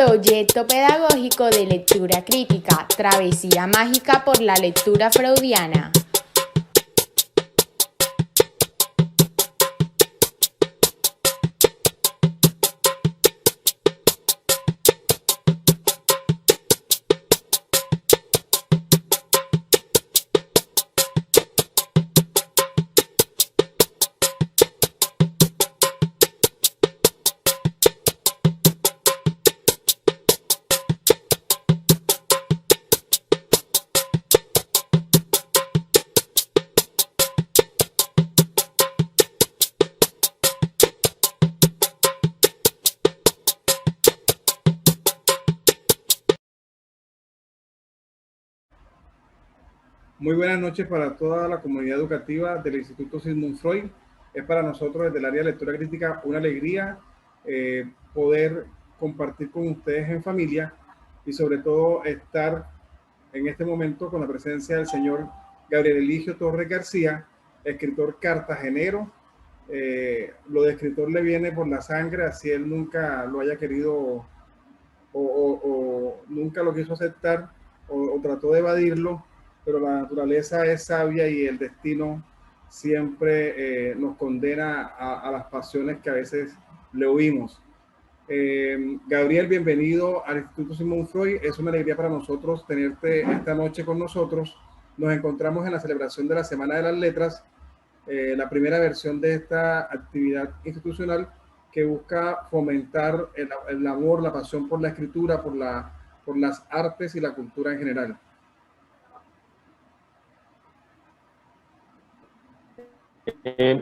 Proyecto pedagógico de lectura crítica, travesía mágica por la lectura freudiana. Muy buenas noches para toda la comunidad educativa del Instituto Sigmund Freud. Es para nosotros desde el área de lectura crítica una alegría poder compartir con ustedes en familia y sobre todo estar en este momento con la presencia del señor Gabriel Eligio Torres García, escritor cartagenero. Lo de escritor le viene por la sangre, así él nunca lo haya querido o nunca lo quiso aceptar o trató de evadirlo, pero la naturaleza es sabia y el destino siempre nos condena a las pasiones que a veces le huimos. Gabriel, bienvenido al Instituto Sigmund Freud. Es una alegría para nosotros tenerte esta noche con nosotros. Nos encontramos en la celebración de la Semana de las Letras, la primera versión de esta actividad institucional que busca fomentar el amor, la pasión por la escritura, por las artes y la cultura en general.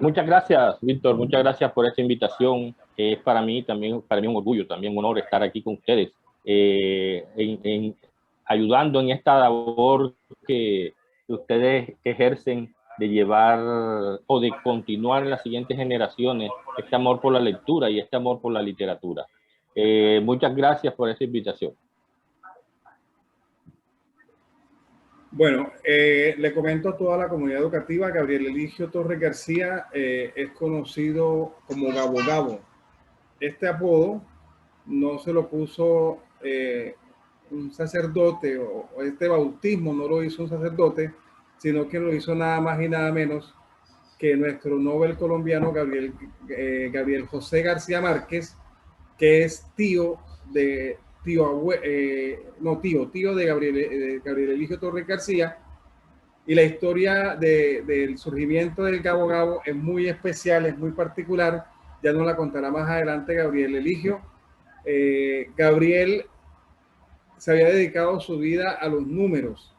Muchas gracias, Víctor. Muchas gracias por esta invitación. Es para mí también, para mí un orgullo, también un honor estar aquí con ustedes, ayudando en esta labor que ustedes ejercen de llevar o de continuar en las siguientes generaciones este amor por la lectura y este amor por la literatura. Muchas gracias por esta invitación. Bueno, le comento a toda la comunidad educativa, Gabriel Eligio Torres García es conocido como Gabo Gabo. Este apodo no se lo puso un sacerdote o este bautismo no lo hizo un sacerdote, sino que lo hizo nada más y nada menos que nuestro Nobel colombiano Gabriel José García Márquez, que es tío de Gabriel Eligio Torres García. Y la historia del surgimiento del Gabo Gabo es muy especial, es muy particular. Ya nos la contará más adelante Gabriel Eligio. Gabriel se había dedicado su vida a los números,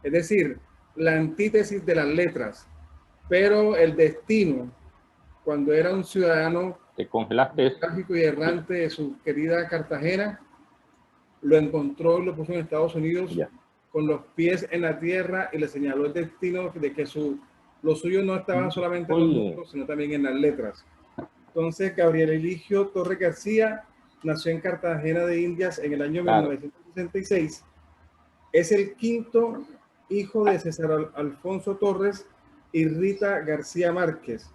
es decir, la antítesis de las letras, pero el destino, cuando era un ciudadano trágico y errante de su querida Cartagena, lo encontró y lo puso en Estados Unidos con los pies en la tierra y le señaló el destino de que lo suyo no estaba solamente en los números, sino también en las letras. Entonces, Gabriel Eligio Torres García nació en Cartagena de Indias en el año 1966. Es el quinto hijo de César Alfonso Torres y Rita García Márquez.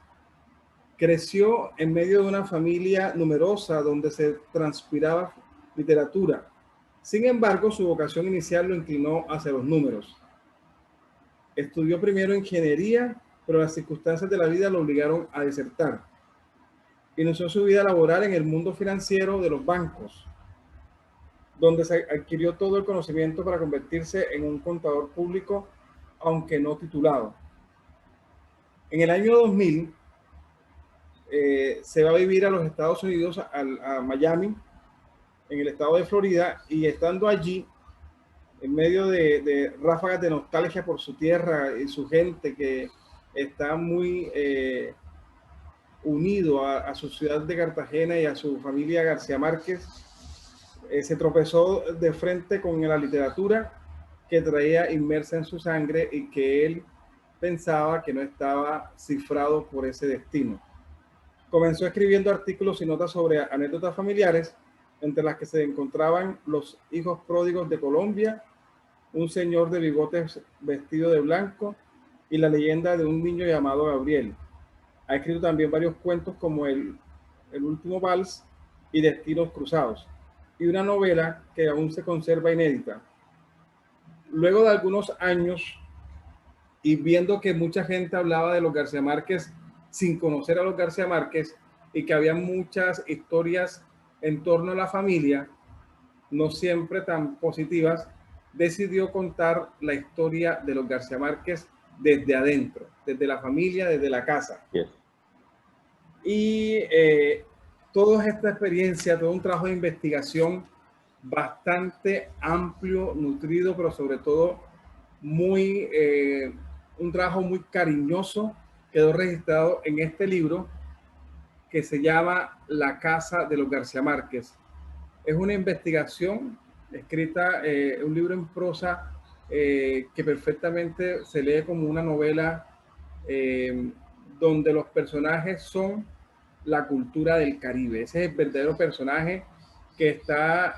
Creció en medio de una familia numerosa donde se transpiraba literatura. Sin embargo, su vocación inicial lo inclinó hacia los números. Estudió primero ingeniería, pero las circunstancias de la vida lo obligaron a desertar. Inició su vida laboral en el mundo financiero de los bancos, donde se adquirió todo el conocimiento para convertirse en un contador público, aunque no titulado. En el año 2000, se va a vivir a los Estados Unidos, a Miami, en el estado de Florida, y estando allí, en medio de ráfagas de nostalgia por su tierra y su gente que está muy unido a su ciudad de Cartagena y a su familia García Márquez, se tropezó de frente con la literatura que traía inmersa en su sangre y que él pensaba que no estaba cifrado por ese destino. Comenzó escribiendo artículos y notas sobre anécdotas familiares, entre las que se encontraban Los hijos pródigos de Colombia, Un señor de bigotes vestido de blanco y la leyenda de un niño llamado Gabriel. Ha escrito también varios cuentos como El último vals y Destinos cruzados. y una novela que aún se conserva inédita. Luego de algunos años y viendo que mucha gente hablaba de los García Márquez sin conocer a los García Márquez y que había muchas historias en torno a la familia, no siempre tan positivas, decidió contar la historia de los García Márquez desde adentro, desde la familia, desde la casa. Yes. Y toda esta experiencia, todo un trabajo de investigación bastante amplio, nutrido, pero sobre todo muy, un trabajo muy cariñoso, quedó registrado en este libro que se llama La Casa de los García Márquez. Es una investigación escrita, un libro en prosa que perfectamente se lee como una novela donde los personajes son la cultura del Caribe. Ese es el verdadero personaje que está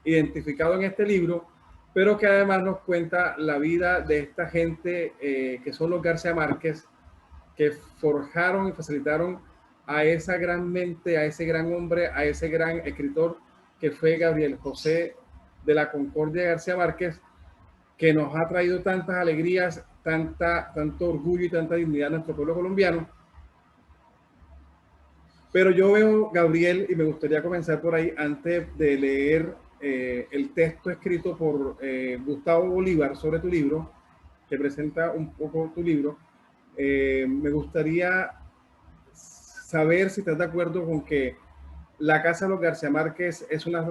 identificado en este libro, pero que además nos cuenta la vida de esta gente que son los García Márquez, que forjaron y facilitaron a esa gran mente, a ese gran hombre, a ese gran escritor que fue Gabriel José de la Concordia García Márquez, que nos ha traído tantas alegrías, tanto orgullo y tanta dignidad a nuestro pueblo colombiano. Pero yo veo, Gabriel, y me gustaría comenzar por ahí, antes de leer el texto escrito por Gustavo Bolívar sobre tu libro, que presenta un poco tu libro, me gustaría saber si estás de acuerdo con que La Casa de los García Márquez es una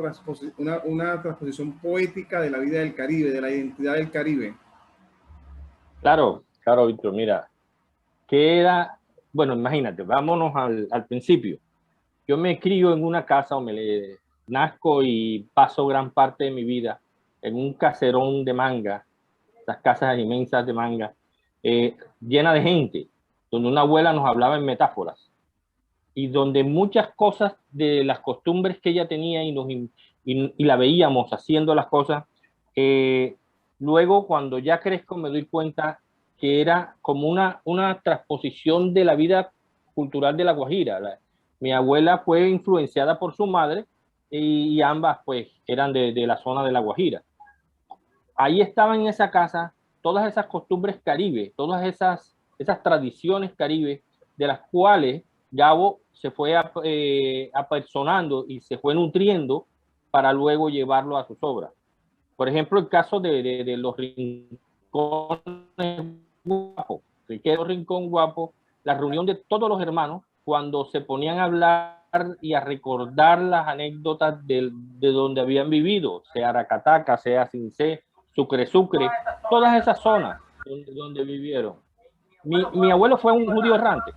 transposición poética de la vida del Caribe, de la identidad del Caribe. Claro, claro, Víctor, mira, que era, bueno, imagínate, vámonos al principio. Yo me crío en una casa o nazco y paso gran parte de mi vida en un caserón de manga, esas casas inmensas de manga, llena de gente, donde una abuela nos hablaba en metáforas y donde muchas cosas de las costumbres que ella tenía y la veíamos haciendo las cosas, luego cuando ya crezco me doy cuenta que era como una transposición de la vida cultural de La Guajira. Mi abuela fue influenciada por su madre y ambas pues eran de la zona de La Guajira. Ahí estaban en esa casa todas esas costumbres caribe, todas esas tradiciones caribe de las cuales Gabo se fue apersonando y se fue nutriendo para luego llevarlo a sus obras. Por ejemplo, el caso de los rincones guapos, Riquero Rincón Guapo, la reunión de todos los hermanos cuando se ponían a hablar y a recordar las anécdotas de donde habían vivido, sea Aracataca, sea Cincé, Sucre, todas esas zonas donde vivieron. Mi abuelo fue un judío errante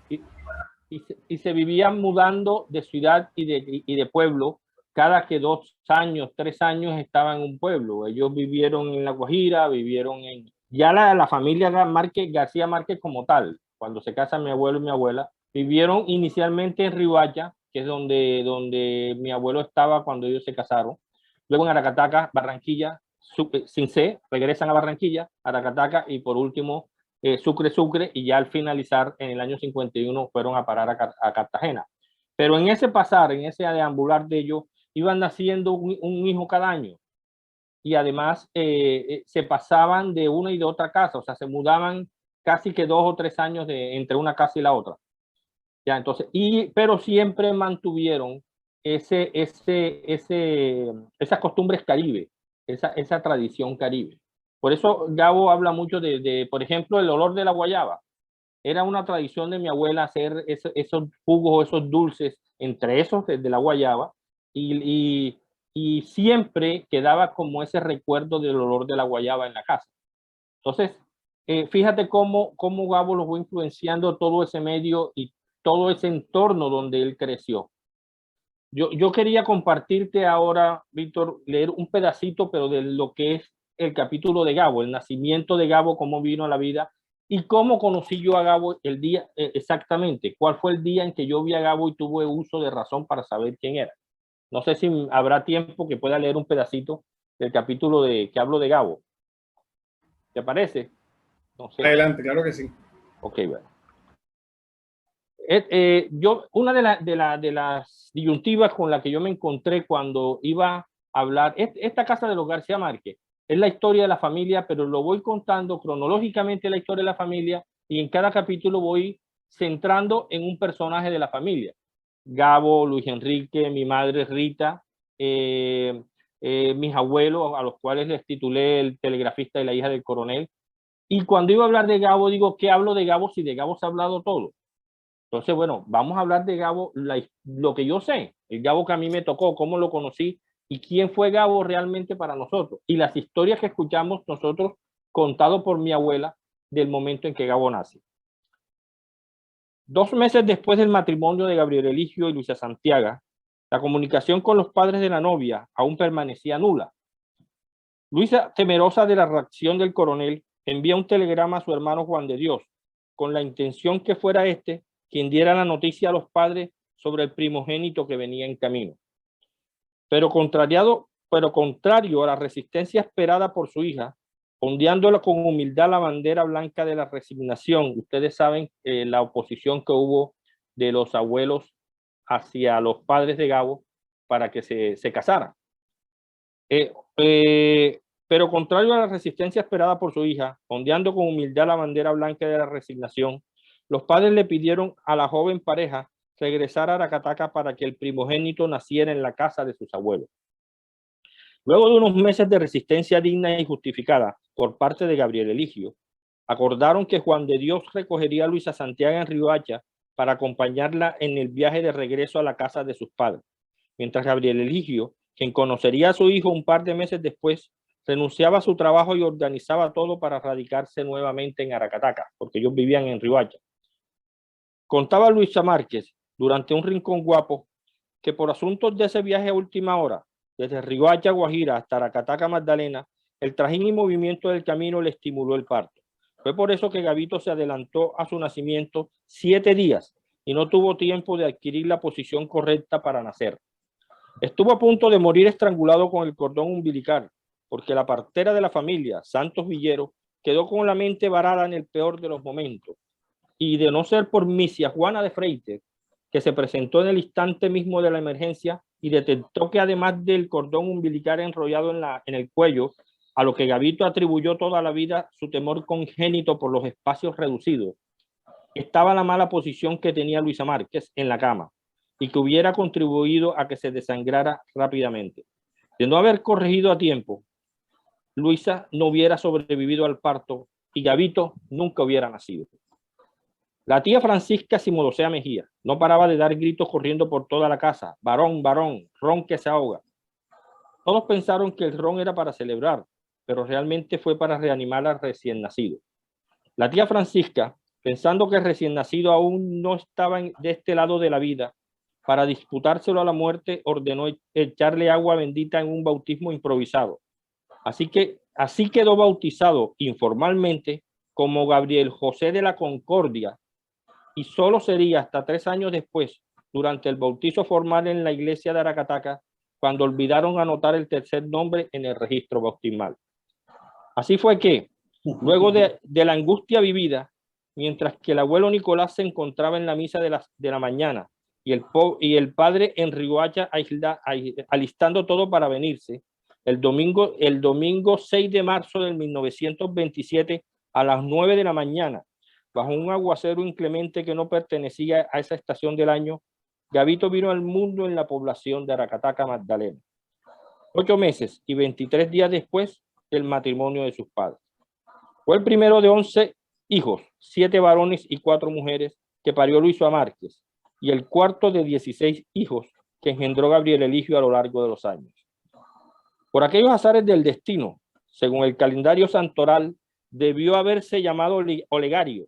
y se vivían mudando de ciudad y de pueblo. Cada que 2 años, 3 años estaban en un pueblo. Ellos vivieron en La Guajira, vivieron en... Ya la familia García Márquez como tal, cuando se casan mi abuelo y mi abuela, vivieron inicialmente en Riohacha, que es donde mi abuelo estaba cuando ellos se casaron. Luego en Aracataca, Barranquilla, Cincé, regresan a Barranquilla, Aracataca y por último Sucre, y ya al finalizar en el año 51 fueron a parar a Cartagena. Pero en ese pasar, en ese deambular de ellos, iban naciendo un hijo cada año y además se pasaban de una y de otra casa, o sea, se mudaban casi que 2 o 3 años entre una casa y la otra. Ya, entonces, pero siempre mantuvieron esas costumbres caribe, esa tradición caribe. Por eso Gabo habla mucho por ejemplo, el olor de la guayaba. Era una tradición de mi abuela hacer esos jugos, esos dulces, entre esos de la guayaba, y siempre quedaba como ese recuerdo del olor de la guayaba en la casa. Entonces, fíjate cómo Gabo lo fue influenciando todo ese medio y todo ese entorno donde él creció. Yo quería compartirte ahora, Víctor, leer un pedacito, pero de lo que es el capítulo de Gabo, el nacimiento de Gabo, cómo vino a la vida y cómo conocí yo a Gabo el día exactamente. ¿Cuál fue el día en que yo vi a Gabo y tuve uso de razón para saber quién era? No sé si habrá tiempo que pueda leer un pedacito del capítulo que hablo de Gabo. ¿Te parece? No sé. Adelante, claro que sí. Ok, bueno. Una de las disyuntivas con la que yo me encontré cuando iba a hablar, esta casa de los García Márquez, es la historia de la familia, pero lo voy contando cronológicamente la historia de la familia y en cada capítulo voy centrando en un personaje de la familia. Gabo, Luis Enrique, mi madre Rita, mis abuelos, a los cuales les titulé El telegrafista y la hija del coronel. Y cuando iba a hablar de Gabo, digo, ¿qué hablo de Gabo si de Gabo se ha hablado todo? Entonces, bueno, vamos a hablar de Gabo, lo que yo sé, el Gabo que a mí me tocó, cómo lo conocí y quién fue Gabo realmente para nosotros. Y las historias que escuchamos nosotros contado por mi abuela del momento en que Gabo nace. 2 meses después del matrimonio de Gabriel Eligio y Luisa Santiago, la comunicación con los padres de la novia aún permanecía nula. Luisa, temerosa de la reacción del coronel, envía un telegrama a su hermano Juan de Dios, con la intención que fuera este quien diera la noticia a los padres sobre el primogénito que venía en camino. Pero contrario a la resistencia esperada por su hija, ondeándola con humildad la bandera blanca de la resignación. Ustedes saben la oposición que hubo de los abuelos hacia los padres de Gabo para que se casaran. Pero contrario a la resistencia esperada por su hija, ondeando con humildad la bandera blanca de la resignación, los padres le pidieron a la joven pareja regresar a Aracataca para que el primogénito naciera en la casa de sus abuelos. Luego de unos meses de resistencia digna y justificada por parte de Gabriel Eligio, acordaron que Juan de Dios recogería a Luisa Santiago en Riohacha para acompañarla en el viaje de regreso a la casa de sus padres, mientras Gabriel Eligio, quien conocería a su hijo un par de meses después, renunciaba a su trabajo y organizaba todo para radicarse nuevamente en Aracataca, porque ellos vivían en Riohacha. Contaba Luisa Márquez, durante un rincón guapo, que por asuntos de ese viaje a última hora, desde Riohacha, Guajira, hasta Aracataca, Magdalena, el trajín y movimiento del camino le estimuló el parto. Fue por eso que Gabito se adelantó a su nacimiento 7 días y no tuvo tiempo de adquirir la posición correcta para nacer. Estuvo a punto de morir estrangulado con el cordón umbilical, porque la partera de la familia, Santos Villero, quedó con la mente varada en el peor de los momentos. Y de no ser por Misia Juana de Freites, que se presentó en el instante mismo de la emergencia y detectó que además del cordón umbilical enrollado en el cuello, a lo que Gabito atribuyó toda la vida su temor congénito por los espacios reducidos, estaba la mala posición que tenía Luisa Márquez en la cama y que hubiera contribuido a que se desangrara rápidamente. De no haber corregido a tiempo, Luisa no hubiera sobrevivido al parto y Gabito nunca hubiera nacido. La tía Francisca Simodosea Mejía no paraba de dar gritos corriendo por toda la casa. Varón, varón, ron que se ahoga. Todos pensaron que el ron era para celebrar, pero realmente fue para reanimar al recién nacido. La tía Francisca, pensando que el recién nacido aún no estaba de este lado de la vida, para disputárselo a la muerte, ordenó echarle agua bendita en un bautismo improvisado. Así quedó bautizado informalmente como Gabriel José de la Concordia, y solo sería hasta 3 años después, durante el bautizo formal en la iglesia de Aracataca, cuando olvidaron anotar el tercer nombre en el registro bautismal. Así fue que, luego de la angustia vivida, mientras que el abuelo Nicolás se encontraba en la misa de la mañana y el padre en Riohacha alistando todo para venirse, el domingo 6 de marzo de 1927 a las 9 de la mañana, bajo un aguacero inclemente que no pertenecía a esa estación del año, Gabito vino al mundo en la población de Aracataca, Magdalena, 8 meses y 23 días después del matrimonio de sus padres. Fue el primero de 11 hijos, 7 varones y 4 mujeres, que parió Luisa Márquez, y el cuarto de 16 hijos que engendró Gabriel Eligio a lo largo de los años. Por aquellos azares del destino, según el calendario santoral, debió haberse llamado Olegario.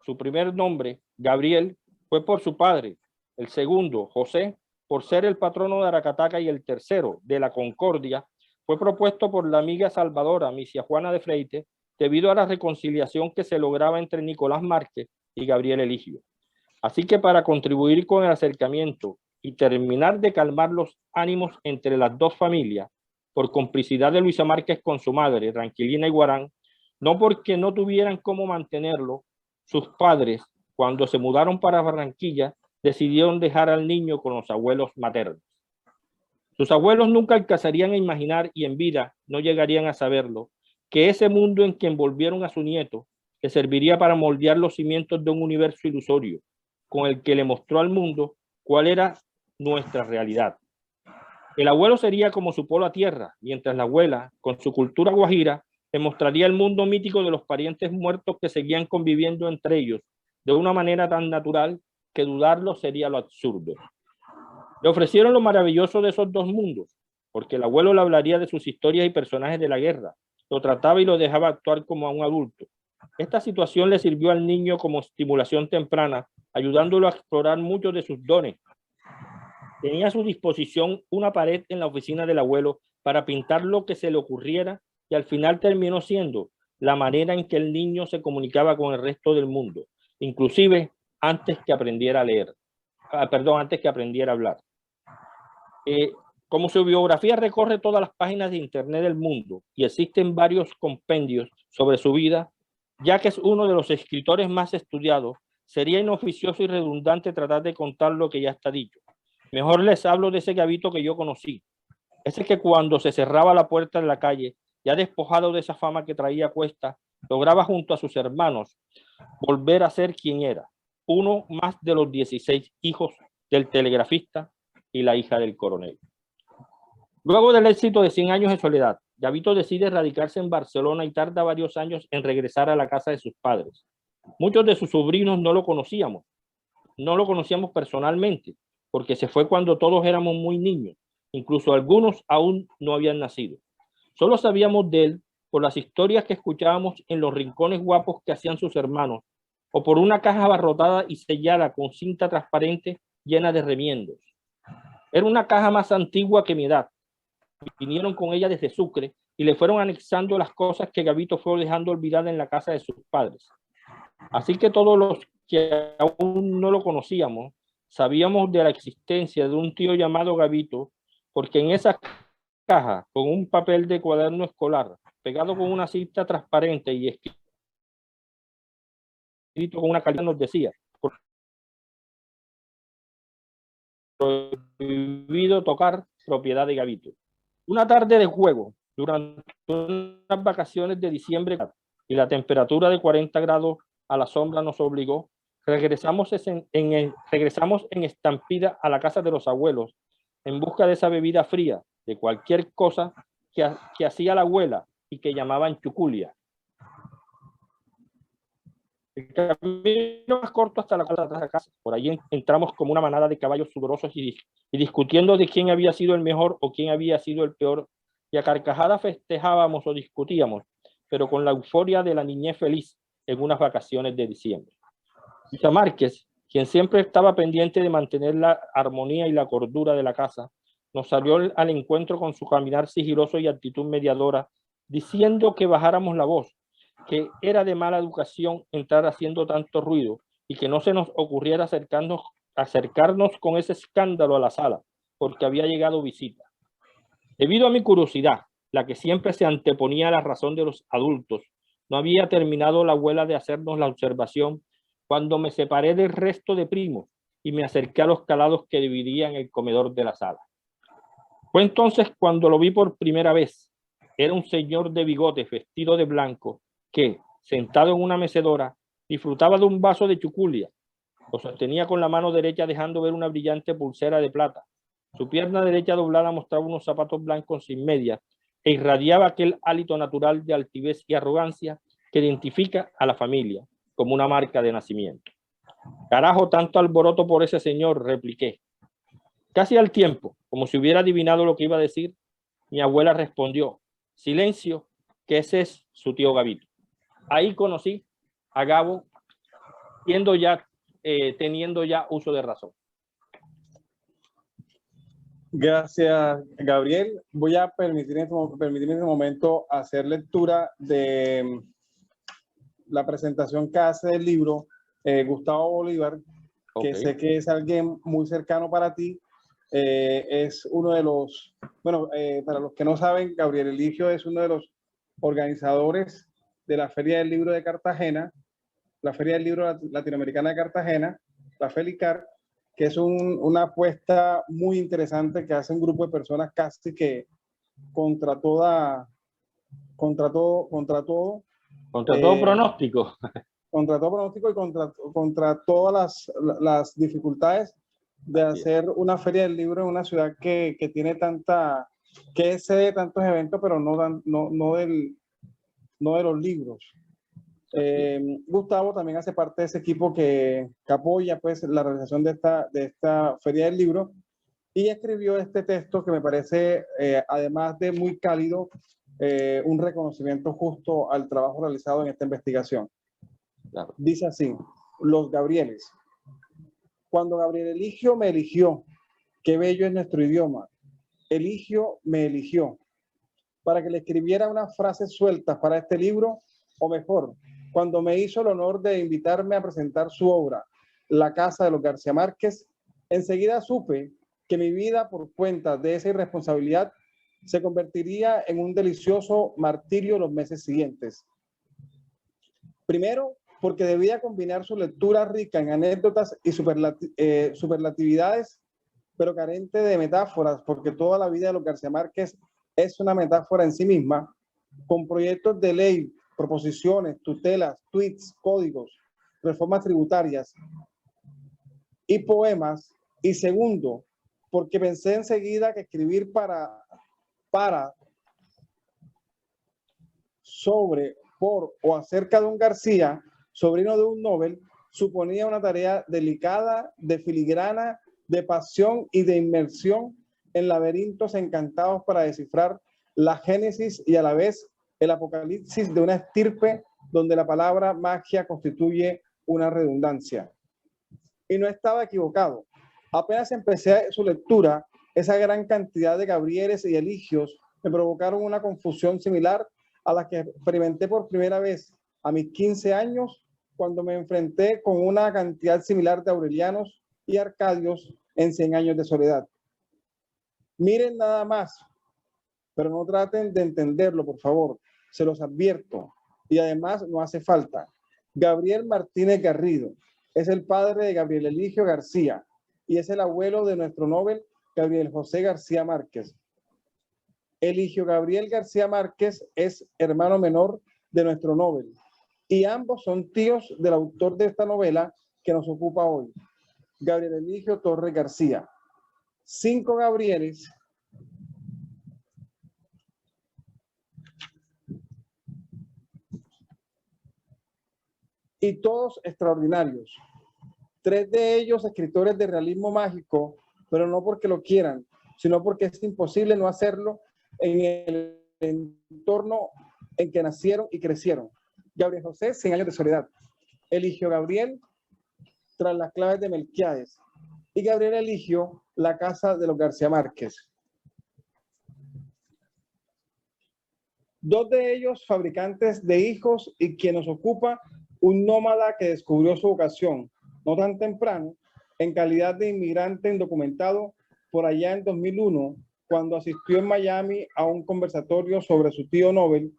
Su primer nombre, Gabriel, fue por su padre, el segundo, José, por ser el patrono de Aracataca, y el tercero, de la Concordia, fue propuesto por la amiga salvadora Misia Juana de Freites, debido a la reconciliación que se lograba entre Nicolás Márquez y Gabriel Eligio. Así que para contribuir con el acercamiento y terminar de calmar los ánimos entre las dos familias, por complicidad de Luisa Márquez con su madre, Tranquilina Iguarán, no porque no tuvieran cómo mantenerlo, sus padres cuando se mudaron para Barranquilla, decidieron dejar al niño con los abuelos maternos. Sus abuelos nunca alcanzarían a imaginar, y en vida no llegarían a saberlo, que ese mundo en que envolvieron a su nieto, que serviría para moldear los cimientos de un universo ilusorio, con el que le mostró al mundo cuál era nuestra realidad. El abuelo sería como su polo a tierra, mientras la abuela, con su cultura guajira, le mostraría el mundo mítico de los parientes muertos que seguían conviviendo entre ellos de una manera tan natural que dudarlo sería lo absurdo. Le ofrecieron lo maravilloso de esos dos mundos, porque el abuelo le hablaría de sus historias y personajes de la guerra, lo trataba y lo dejaba actuar como a un adulto. Esta situación le sirvió al niño como estimulación temprana, ayudándolo a explorar muchos de sus dones. Tenía a su disposición una pared en la oficina del abuelo para pintar lo que se le ocurriera, y al final terminó siendo la manera en que el niño se comunicaba con el resto del mundo, inclusive antes que aprendiera a leer. Antes que aprendiera a hablar. Como su biografía recorre todas las páginas de internet del mundo y existen varios compendios sobre su vida, ya que es uno de los escritores más estudiados, sería inoficioso y redundante tratar de contar lo que ya está dicho. Mejor les hablo de ese Gabito que yo conocí, ese que cuando se cerraba la puerta en la calle, ya despojado de esa fama que traía a cuesta, lograba junto a sus hermanos volver a ser quien era, uno más de los 16 hijos del telegrafista y la hija del coronel. Luego del éxito de 100 años de soledad, Gabito decide radicarse en Barcelona y tarda varios años en regresar a la casa de sus padres. Muchos de sus sobrinos no lo conocíamos personalmente, porque se fue cuando todos éramos muy niños, incluso algunos aún no habían nacido. Solo sabíamos de él por las historias que escuchábamos en los rincones guapos que hacían sus hermanos, o por una caja abarrotada y sellada con cinta transparente llena de remiendos. Era una caja más antigua que mi edad. Vinieron con ella desde Sucre y le fueron anexando las cosas que Gabito fue dejando olvidadas en la casa de sus padres. Así que todos los que aún no lo conocíamos, sabíamos de la existencia de un tío llamado Gabito, porque en esa caja, con un papel de cuaderno escolar, pegado con una cinta transparente y escrito con una calidad, nos decía: prohibido tocar, propiedad de Gabito. Una tarde de juego, durante unas vacaciones de diciembre, y la temperatura de 40 grados a la sombra nos obligó, regresamos en estampida a la casa de los abuelos, en busca de esa bebida fría, de cualquier cosa que hacía la abuela y que llamaban chuculia. El camino más corto hasta la casa. Por allí entramos como una manada de caballos sudorosos y discutiendo de quién había sido el mejor o quién había sido el peor. Y a carcajadas festejábamos o discutíamos, pero con la euforia de la niñez feliz en unas vacaciones de diciembre. Isa Márquez, quien siempre estaba pendiente de mantener la armonía y la cordura de la casa, nos salió al encuentro con su caminar sigiloso y actitud mediadora, diciendo que bajáramos la voz, que era de mala educación entrar haciendo tanto ruido y que no se nos ocurriera acercarnos con ese escándalo a la sala, porque había llegado visita. Debido a mi curiosidad, la que siempre se anteponía a la razón de los adultos, no había terminado la abuela de hacernos la observación cuando me separé del resto de primos y me acerqué a los calados que dividían el comedor de la sala. Fue entonces cuando lo vi por primera vez. Era un señor de bigote vestido de blanco que, sentado en una mecedora, disfrutaba de un vaso de chuculia. Lo sostenía con la mano derecha dejando ver una brillante pulsera de plata. Su pierna derecha doblada mostraba unos zapatos blancos sin medias e irradiaba aquel hálito natural de altivez y arrogancia que identifica a la familia como una marca de nacimiento. Carajo, tanto alboroto por ese señor, repliqué. Casi al tiempo, como si hubiera adivinado lo que iba a decir, mi abuela respondió: silencio, que ese es su tío Gabito. Ahí conocí a Gabo, teniendo ya uso de razón. Gracias, Gabriel. Voy a permitirme en este momento hacer lectura de la presentación que hace del libro Gustavo Bolívar, que sé que es alguien muy cercano para ti. Es uno de los, para los que no saben, Gabriel Eligio es uno de los organizadores de la Feria del Libro de Cartagena, la Feria del Libro Latinoamericana de Cartagena, la FELICAR, que es una apuesta muy interesante que hace un grupo de personas casi que contra todo pronóstico. Contra todo pronóstico y contra todas las dificultades de hacer una feria del libro en una ciudad que tiene que es sede de tantos eventos, pero no de los libros. Gustavo también hace parte de ese equipo que apoya pues la realización de esta feria del libro y escribió este texto que me parece, además de muy cálido, un reconocimiento justo al trabajo realizado en esta investigación. Claro. Dice así: Los Gabrieles. Cuando Gabriel Eligio me eligió, qué bello es nuestro idioma. Eligio me eligió para que le escribiera unas frases sueltas para este libro, o mejor, cuando me hizo el honor de invitarme a presentar su obra, La Casa de los García Márquez, enseguida supe que mi vida por cuenta de esa irresponsabilidad se convertiría en un delicioso martirio los meses siguientes. Primero, porque debía combinar su lectura rica en anécdotas y superlatividades, pero carente de metáforas, porque toda la vida de los García Márquez es una metáfora en sí misma, con proyectos de ley, proposiciones, tutelas, tweets, códigos, reformas tributarias y poemas. Y segundo, porque pensé enseguida que escribir sobre, por o acerca de un García, sobrino de un Nobel, suponía una tarea delicada, de filigrana, de pasión y de inmersión en laberintos encantados para descifrar la génesis y a la vez el apocalipsis de una estirpe donde la palabra magia constituye una redundancia. Y no estaba equivocado. Apenas empecé su lectura, esa gran cantidad de Gabrieles y Eligios me provocaron una confusión similar a la que experimenté por primera vez a mis 15 años, cuando me enfrenté con una cantidad similar de Aurelianos y Arcadios en 100 años de soledad. Miren nada más, pero no traten de entenderlo, por favor, se los advierto, y además no hace falta. Gabriel Martínez Garrido es el padre de Gabriel Eligio García y es el abuelo de nuestro Nobel Gabriel José García Márquez. Eligio Gabriel García Márquez es hermano menor de nuestro Nobel y ambos son tíos del autor de esta novela que nos ocupa hoy, Gabriel Eligio Torres García. 5 Gabrieles y todos extraordinarios. 3 de ellos escritores de realismo mágico, pero no porque lo quieran, sino porque es imposible no hacerlo en el entorno en que nacieron y crecieron. Gabriel José, 100 años de soledad. Eligio Gabriel, Tras las claves de Melquiades. Y Gabriel Eligio, La casa de los García Márquez. 2 de ellos fabricantes de hijos y quien nos ocupa un nómada que descubrió su vocación, no tan temprano, en calidad de inmigrante indocumentado por allá en 2001, cuando asistió en Miami a un conversatorio sobre su tío Nobel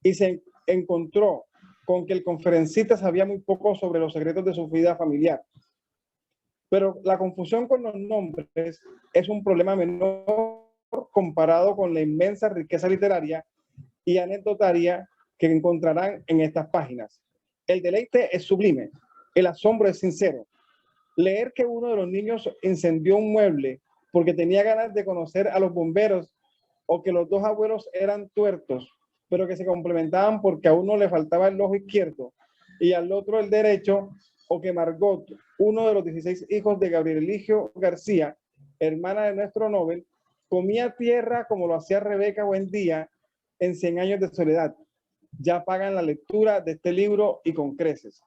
y se encontró con que el conferencista sabía muy poco sobre los secretos de su vida familiar. Pero la confusión con los nombres es un problema menor comparado con la inmensa riqueza literaria y anecdotaria que encontrarán en estas páginas. El deleite es sublime, el asombro es sincero. Leer que uno de los niños incendió un mueble porque tenía ganas de conocer a los bomberos, o que los 2 abuelos eran tuertos, pero que se complementaban porque a uno le faltaba el ojo izquierdo y al otro el derecho, o que Margot, uno de los 16 hijos de Gabriel Eligio García, hermana de nuestro Nobel, comía tierra como lo hacía Rebeca Buendía en 100 años de soledad. Ya pagan la lectura de este libro y con creces.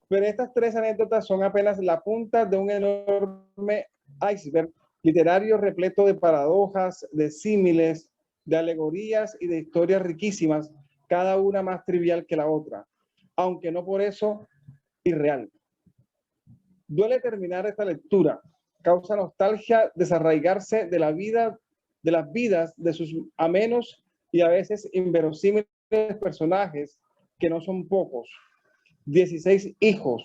Pero estas 3 anécdotas son apenas la punta de un enorme iceberg literario repleto de paradojas, de símiles, de alegorías y de historias riquísimas, cada una más trivial que la otra, aunque no por eso irreal. Duele terminar esta lectura, causa nostalgia desarraigarse de la vida, de las vidas de sus amenos y a veces inverosímiles personajes, que no son pocos. 16 hijos,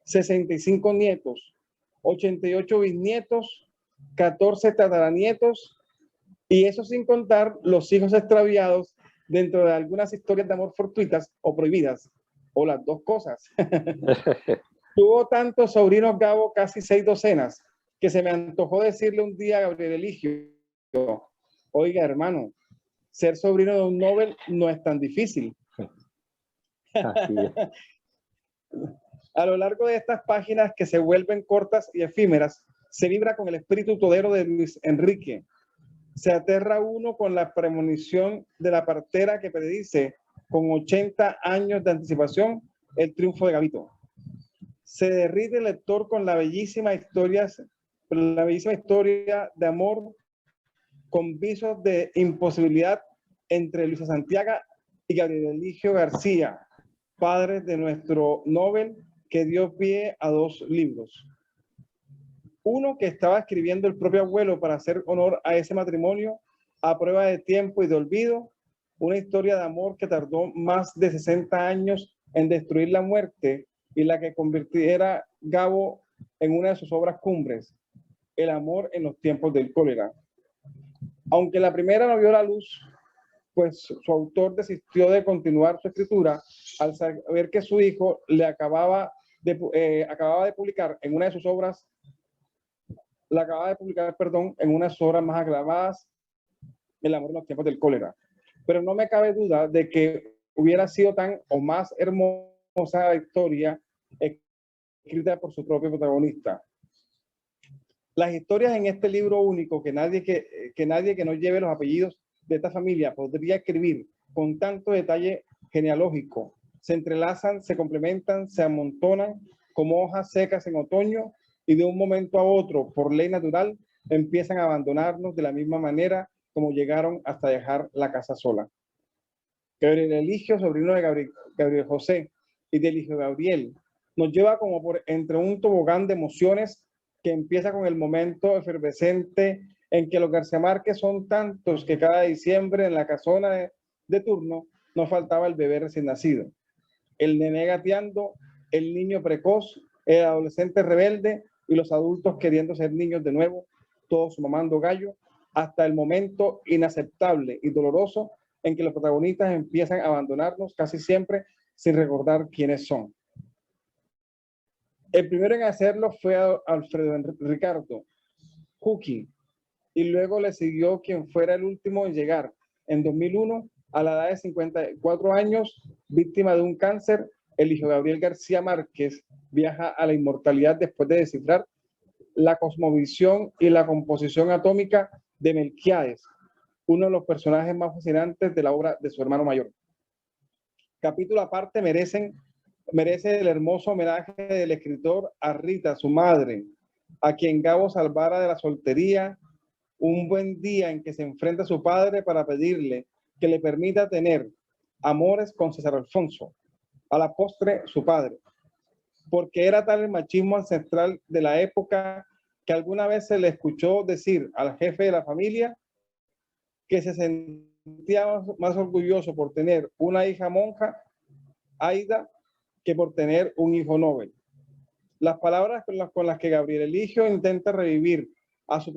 65 nietos, 88 bisnietos, 14 tataranietos, y eso sin contar los hijos extraviados dentro de algunas historias de amor fortuitas o prohibidas, o las dos cosas. Tuvo tantos sobrinos Gabo, casi 6 docenas, que se me antojó decirle un día a Gabriel Eligio: oiga, hermano, ser sobrino de un Nobel no es tan difícil. Así es. A lo largo de estas páginas que se vuelven cortas y efímeras, se vibra con el espíritu todero de Luis Enrique. Se aterra uno con la premonición de la partera que predice con 80 años de anticipación el triunfo de Gabito. Se derrite el lector con la bellísima historia de amor con visos de imposibilidad entre Luisa Santiago y Gabriel Eligio García, padres de nuestro Nobel, que dio pie a 2 libros. Uno que estaba escribiendo el propio abuelo para hacer honor a ese matrimonio, a prueba de tiempo y de olvido, una historia de amor que tardó más de 60 años en destruir la muerte y la que convirtiera Gabo en una de sus obras cumbres, El amor en los tiempos del cólera. Aunque la primera no vio la luz, pues su autor desistió de continuar su escritura al saber que su hijo le acababa de publicar en una de sus obras, en una de sus obras más aclamadas, El amor en los tiempos del cólera. Pero no me cabe duda de que hubiera sido tan o más hermosa la historia escrita por su propio protagonista. Las historias en este libro único que nadie que no lleve los apellidos de esta familia podría escribir con tanto detalle genealógico, se entrelazan, se complementan, se amontonan como hojas secas en otoño y de un momento a otro, por ley natural, empiezan a abandonarnos de la misma manera como llegaron hasta dejar la casa sola. Gabriel Eligio, sobrino de Gabriel José y del hijo Gabriel, nos lleva como por entre un tobogán de emociones que empieza con el momento efervescente en que los García Márquez son tantos que cada diciembre en la casona de turno no faltaba el bebé recién nacido, el nené gateando, el niño precoz, el adolescente rebelde y los adultos queriendo ser niños de nuevo, todos mamando gallo, hasta el momento inaceptable y doloroso en que los protagonistas empiezan a abandonarnos casi siempre sin recordar quiénes son. El primero en hacerlo fue Alfredo Ricardo Juki, y luego le siguió quien fuera el último en llegar, en 2001, a la edad de 54 años, víctima de un cáncer. El hijo Gabriel García Márquez viaja a la inmortalidad después de descifrar la cosmovisión y la composición atómica de Melquiades, uno de los personajes más fascinantes de la obra de su hermano mayor. Capítulo aparte merece el hermoso homenaje del escritor a Rita, su madre, a quien Gabo salvara de la soltería, un buen día en que se enfrenta a su padre para pedirle que le permita tener amores con César Alfonso, a la postre su padre, porque era tal el machismo ancestral de la época que alguna vez se le escuchó decir al jefe de la familia que se sentía más orgulloso por tener una hija monja, Aida, que por tener un hijo Nobel. Las palabras con las que Gabriel Eligio intenta revivir a su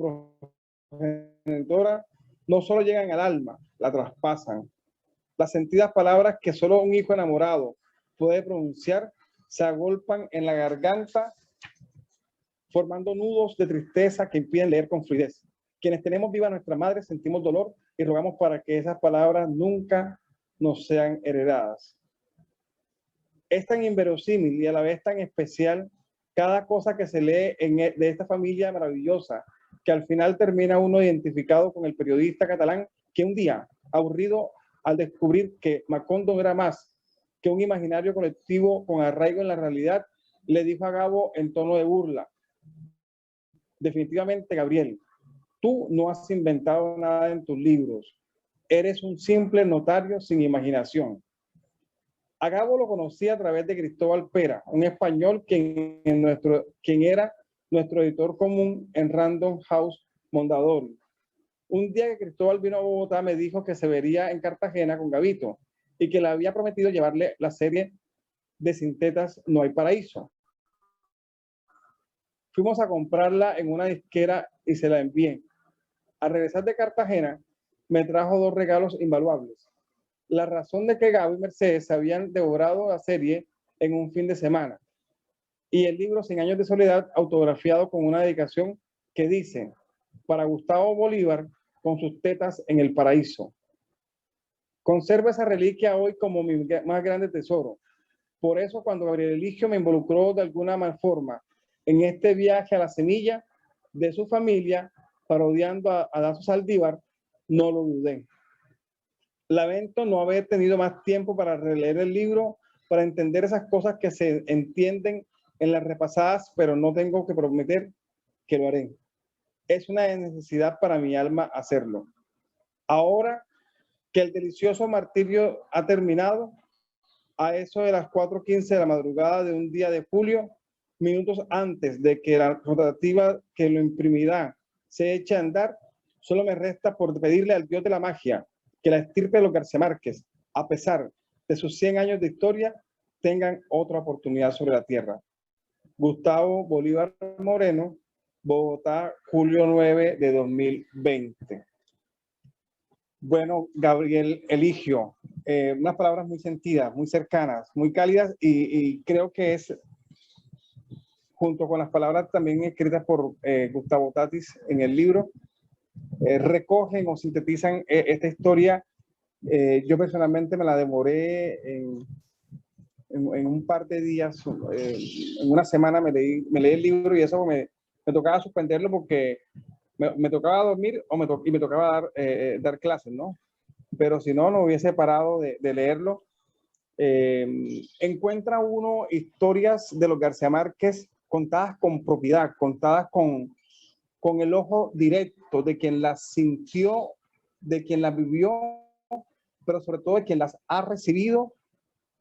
progenitora no solo llegan al alma, la traspasan. Las sentidas palabras que solo un hijo enamorado puede pronunciar se agolpan en la garganta, formando nudos de tristeza que impiden leer con fluidez. Quienes tenemos viva a nuestra madre sentimos dolor y rogamos para que esas palabras nunca nos sean heredadas. Es tan inverosímil y a la vez tan especial cada cosa que se lee de esta familia maravillosa, que al final termina uno identificado con el periodista catalán que un día, aburrido al descubrir que Macondo no era más que un imaginario colectivo con arraigo en la realidad, le dijo a Gabo en tono de burla: definitivamente, Gabriel, tú no has inventado nada en tus libros, eres un simple notario sin imaginación. A Gabo lo conocí a través de Cristóbal Pera, un español quien era nuestro editor común en Random House Mondadori. Un día que Cristóbal vino a Bogotá me dijo que se vería en Cartagena con Gabito y que le había prometido llevarle la serie de Sin Tetas no hay paraíso. Fuimos a comprarla en una disquera y se la envié. Al regresar de Cartagena, me trajo 2 regalos invaluables. La razón de que Gabo y Mercedes habían devorado la serie en un fin de semana. Y el libro 100 años de soledad, autografiado con una dedicación que dice: para Gustavo Bolívar, con sus tetas en el paraíso. Conservo esa reliquia hoy como mi más grande tesoro. Por eso, cuando Gabriel Eligio me involucró de alguna forma en este viaje a la semilla de su familia, parodiando a Dazo Saldívar, no lo dudé. Lamento no haber tenido más tiempo para releer el libro, para entender esas cosas que se entienden en las repasadas, pero no tengo que prometer que lo haré. Es una necesidad para mi alma hacerlo. Ahora que el delicioso martirio ha terminado, a eso de las 4:15 de la madrugada de un día de julio, minutos antes de que la rotativa que lo imprimirá se eche a andar, solo me resta por pedirle al Dios de la magia que la estirpe de los García Márquez, a pesar de sus 100 años de historia, tengan otra oportunidad sobre la tierra. Gustavo Bolívar Moreno, Bogotá, julio 9 de 2020. Bueno, Gabriel Eligio, unas palabras muy sentidas, muy cercanas, muy cálidas, y creo que es, junto con las palabras también escritas por Gustavo Tatis en el libro, recogen o sintetizan esta historia. Yo personalmente me la demoré en un par de días, en una semana me leí el libro, y eso me tocaba suspenderlo porque me tocaba dormir y me tocaba dar clases, ¿no? Pero si no, no hubiese parado de leerlo. Encuentra uno historias de los García Márquez contadas con propiedad, contadas con el ojo directo de quien las sintió, de quien las vivió, pero sobre todo de quien las ha recibido,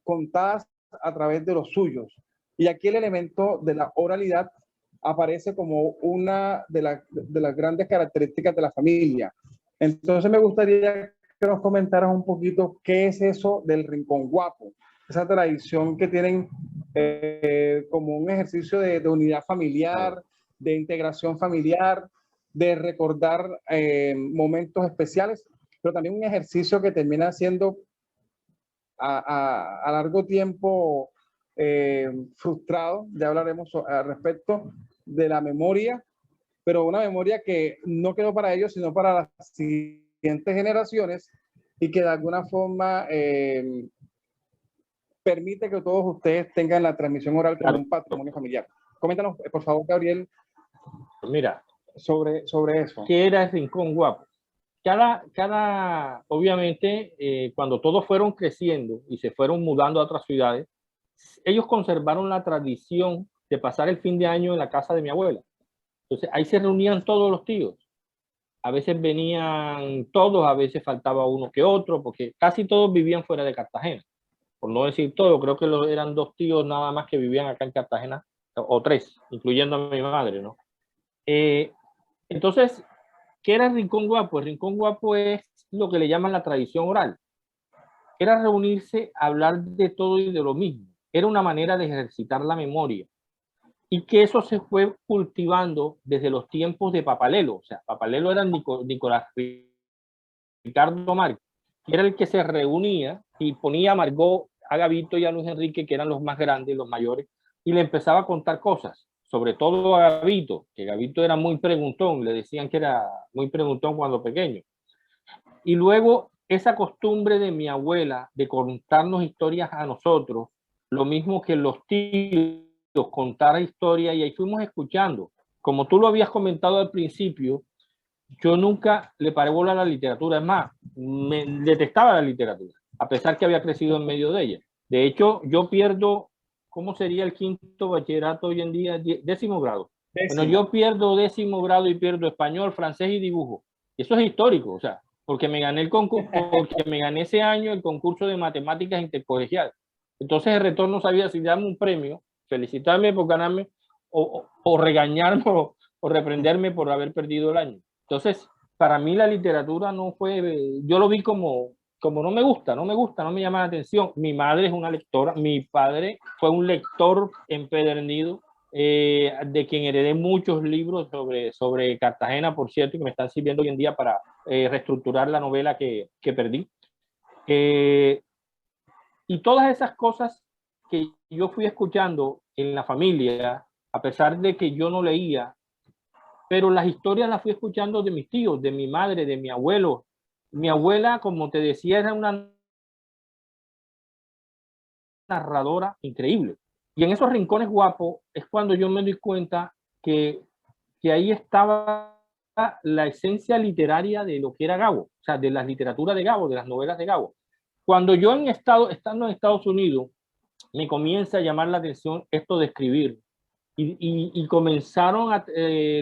contadas a través de los suyos. Y aquí el elemento de la oralidad aparece como una de las grandes características de la familia. Entonces me gustaría que nos comentaras un poquito qué es eso del Rincón Guapo, esa tradición que tienen como un ejercicio de unidad familiar, de integración familiar, de recordar momentos especiales, pero también un ejercicio que termina siendo a largo tiempo frustrado. Ya hablaremos al respecto de la memoria, pero una memoria que no quedó para ellos, sino para las siguientes generaciones, y que de alguna forma permite que todos ustedes tengan la transmisión oral como un patrimonio familiar. Coméntanos, por favor, Gabriel, mira, sobre eso. ¿Qué era el Rincón Guapo? Obviamente, cuando todos fueron creciendo y se fueron mudando a otras ciudades, ellos conservaron la tradición de pasar el fin de año en la casa de mi abuela. Entonces, ahí se reunían todos los tíos. A veces venían todos, a veces faltaba uno que otro, porque casi todos vivían fuera de Cartagena. Por no decir todo, creo que eran 2 tíos nada más que vivían acá en Cartagena, o 3, incluyendo a mi madre, ¿no? Entonces, ¿qué era el Rincón Guapo? El Rincón Guapo es lo que le llaman la tradición oral. Era reunirse a hablar de todo y de lo mismo. Era una manera de ejercitar la memoria. Y que eso se fue cultivando desde los tiempos de Papalelo. O sea, Papalelo era Nicolás Ricardo Márquez, que era el que se reunía y ponía a Margot, a Gabito y a Luis Enrique, que eran los más grandes, los mayores, y le empezaba a contar cosas, sobre todo a Gabito, que Gabito era muy preguntón, le decían que era muy preguntón cuando pequeño. Y luego esa costumbre de mi abuela de contarnos historias a nosotros, lo mismo que los tíos contar historias, y ahí fuimos escuchando. Como tú lo habías comentado al principio, yo nunca le paré bola a la literatura, es más, me detestaba la literatura, a pesar que había crecido en medio de ella. De hecho, yo pierdo, ¿cómo sería el 5º bachillerato hoy en día? 10º grado. Bueno, yo pierdo 10º grado y pierdo español, francés y dibujo. Eso es histórico, o sea, porque me gané el concurso, porque me gané ese año el concurso de matemáticas intercolegial. Entonces el retorno sabía si darme un premio, felicitarme por ganarme, o regañarme o reprenderme por haber perdido el año. Entonces, para mí la literatura no fue, yo lo vi como como no me llama la atención. Mi madre es una lectora, mi padre fue un lector empedernido, de quien heredé muchos libros sobre Cartagena, por cierto, que me están sirviendo hoy en día para reestructurar la novela que perdí. Y todas esas cosas que yo fui escuchando en la familia, a pesar de que yo no leía, pero las historias las fui escuchando de mis tíos, de mi madre, de mi abuelo. Mi abuela, como te decía, era una narradora increíble. Y en esos rincones guapos es cuando yo me doy cuenta que ahí estaba la esencia literaria de lo que era Gabo, o sea, de la literatura de Gabo, de las novelas de Gabo. Cuando yo estando en Estados Unidos, me comienza a llamar la atención esto de escribir. Y comenzaron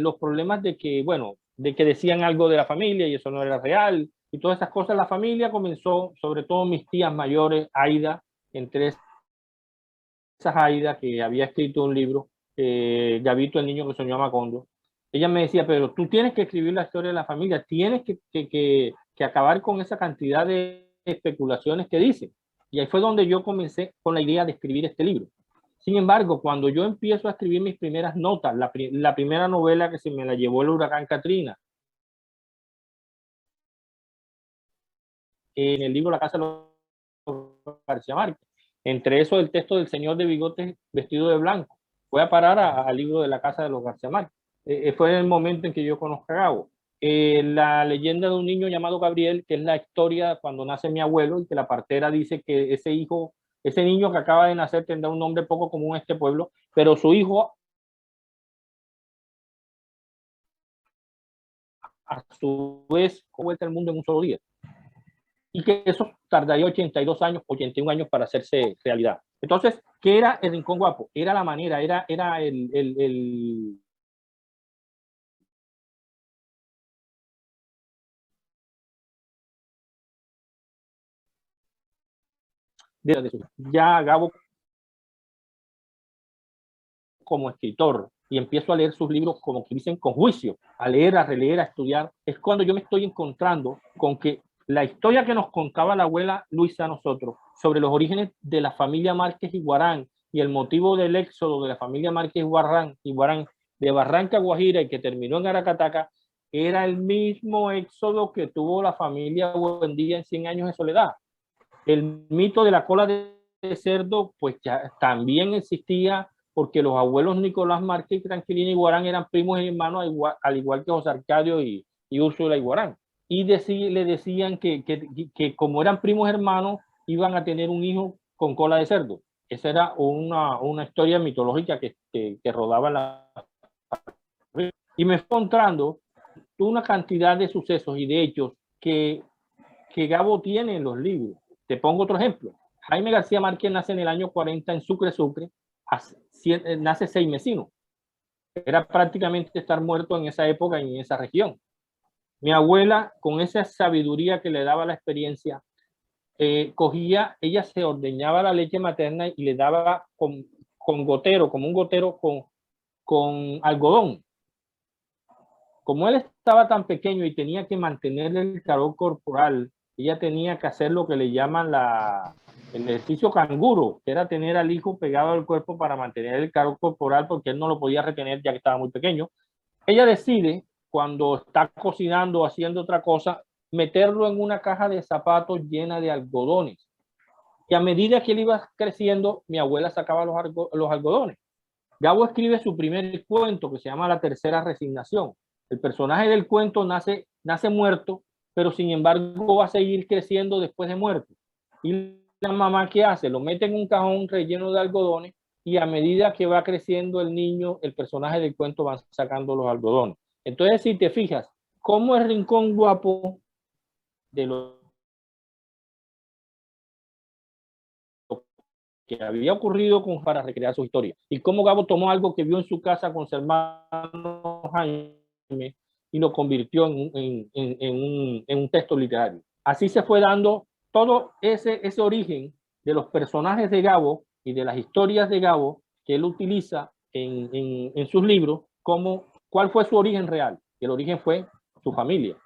los problemas de que, bueno, de que decían algo de la familia y eso no era real. Y todas esas cosas, la familia comenzó, sobre todo mis tías mayores, Aida, entre esas Aida, que había escrito un libro, Gabito, el niño que soñó a Macondo. Ella me decía, pero tú tienes que escribir la historia de la familia, tienes que acabar con esa cantidad de especulaciones que dicen. Y ahí fue donde yo comencé con la idea de escribir este libro. Sin embargo, cuando yo empiezo a escribir mis primeras notas, la primera novela que se me la llevó el huracán Katrina, en el libro La Casa de los García Márquez, entre eso el texto del señor de bigotes vestido de blanco, voy a parar al libro de La Casa de los García Márquez. Fue el momento en que yo conozco a Gabo. La leyenda de un niño llamado Gabriel, que es la historia cuando nace mi abuelo y que la partera dice que ese niño que acaba de nacer tendrá un nombre poco común en este pueblo, pero su hijo a su vez vuelta al mundo en un solo día. Y que eso tardaría 82 años, 81 años para hacerse realidad. Entonces, ¿qué era el Rincón Guapo? Era la manera, era el ya Gabo como escritor y empiezo a leer sus libros como que dicen con juicio, a leer, a releer, a estudiar, es cuando yo me estoy encontrando con que la historia que nos contaba la abuela Luisa a nosotros sobre los orígenes de la familia Márquez y Guarán y el motivo del éxodo de la familia Márquez y Guarán de Barranca Guajira y que terminó en Aracataca era el mismo éxodo que tuvo la familia Buendía en 100 años de soledad. El mito de la cola de cerdo pues ya también existía porque los abuelos Nicolás Márquez, Tranquilina y Guarán eran primos y hermanos al igual que José Arcadio y Úrsula y Guarán. Y le decían que como eran primos hermanos iban a tener un hijo con cola de cerdo. Esa era una historia mitológica que rodaba en la... Y me fue encontrando una cantidad de sucesos y de hechos que Gabo tiene en los libros. Te pongo otro ejemplo. Jaime García Márquez nace en el año 40 en Sucre, nace seimesino. Era prácticamente estar muerto en esa época y en esa región. Mi abuela, con esa sabiduría que le daba la experiencia, ella se ordeñaba la leche materna y le daba con gotero, como un gotero con algodón. Como él estaba tan pequeño y tenía que mantener el calor corporal, ella tenía que hacer lo que le llaman el ejercicio canguro, que era tener al hijo pegado al cuerpo para mantener el calor corporal porque él no lo podía retener ya que estaba muy pequeño. Ella decide, cuando está cocinando o haciendo otra cosa, meterlo en una caja de zapatos llena de algodones. Y a medida que él iba creciendo, mi abuela sacaba los algodones. Gabo escribe su primer cuento que se llama La Tercera Resignación. El personaje del cuento nace muerto, pero sin embargo va a seguir creciendo después de muerto. Y la mamá, ¿qué hace? Lo mete en un cajón relleno de algodones y a medida que va creciendo el niño, el personaje del cuento va sacando los algodones. Entonces, si te fijas, cómo el Rincón Guapo de lo que había ocurrido para recrear su historia y cómo Gabo tomó algo que vio en su casa con su hermano Jaime y lo convirtió en un texto literario. Así se fue dando todo ese origen de los personajes de Gabo y de las historias de Gabo que él utiliza en sus libros, como cuál fue su origen real. El origen fue su familia.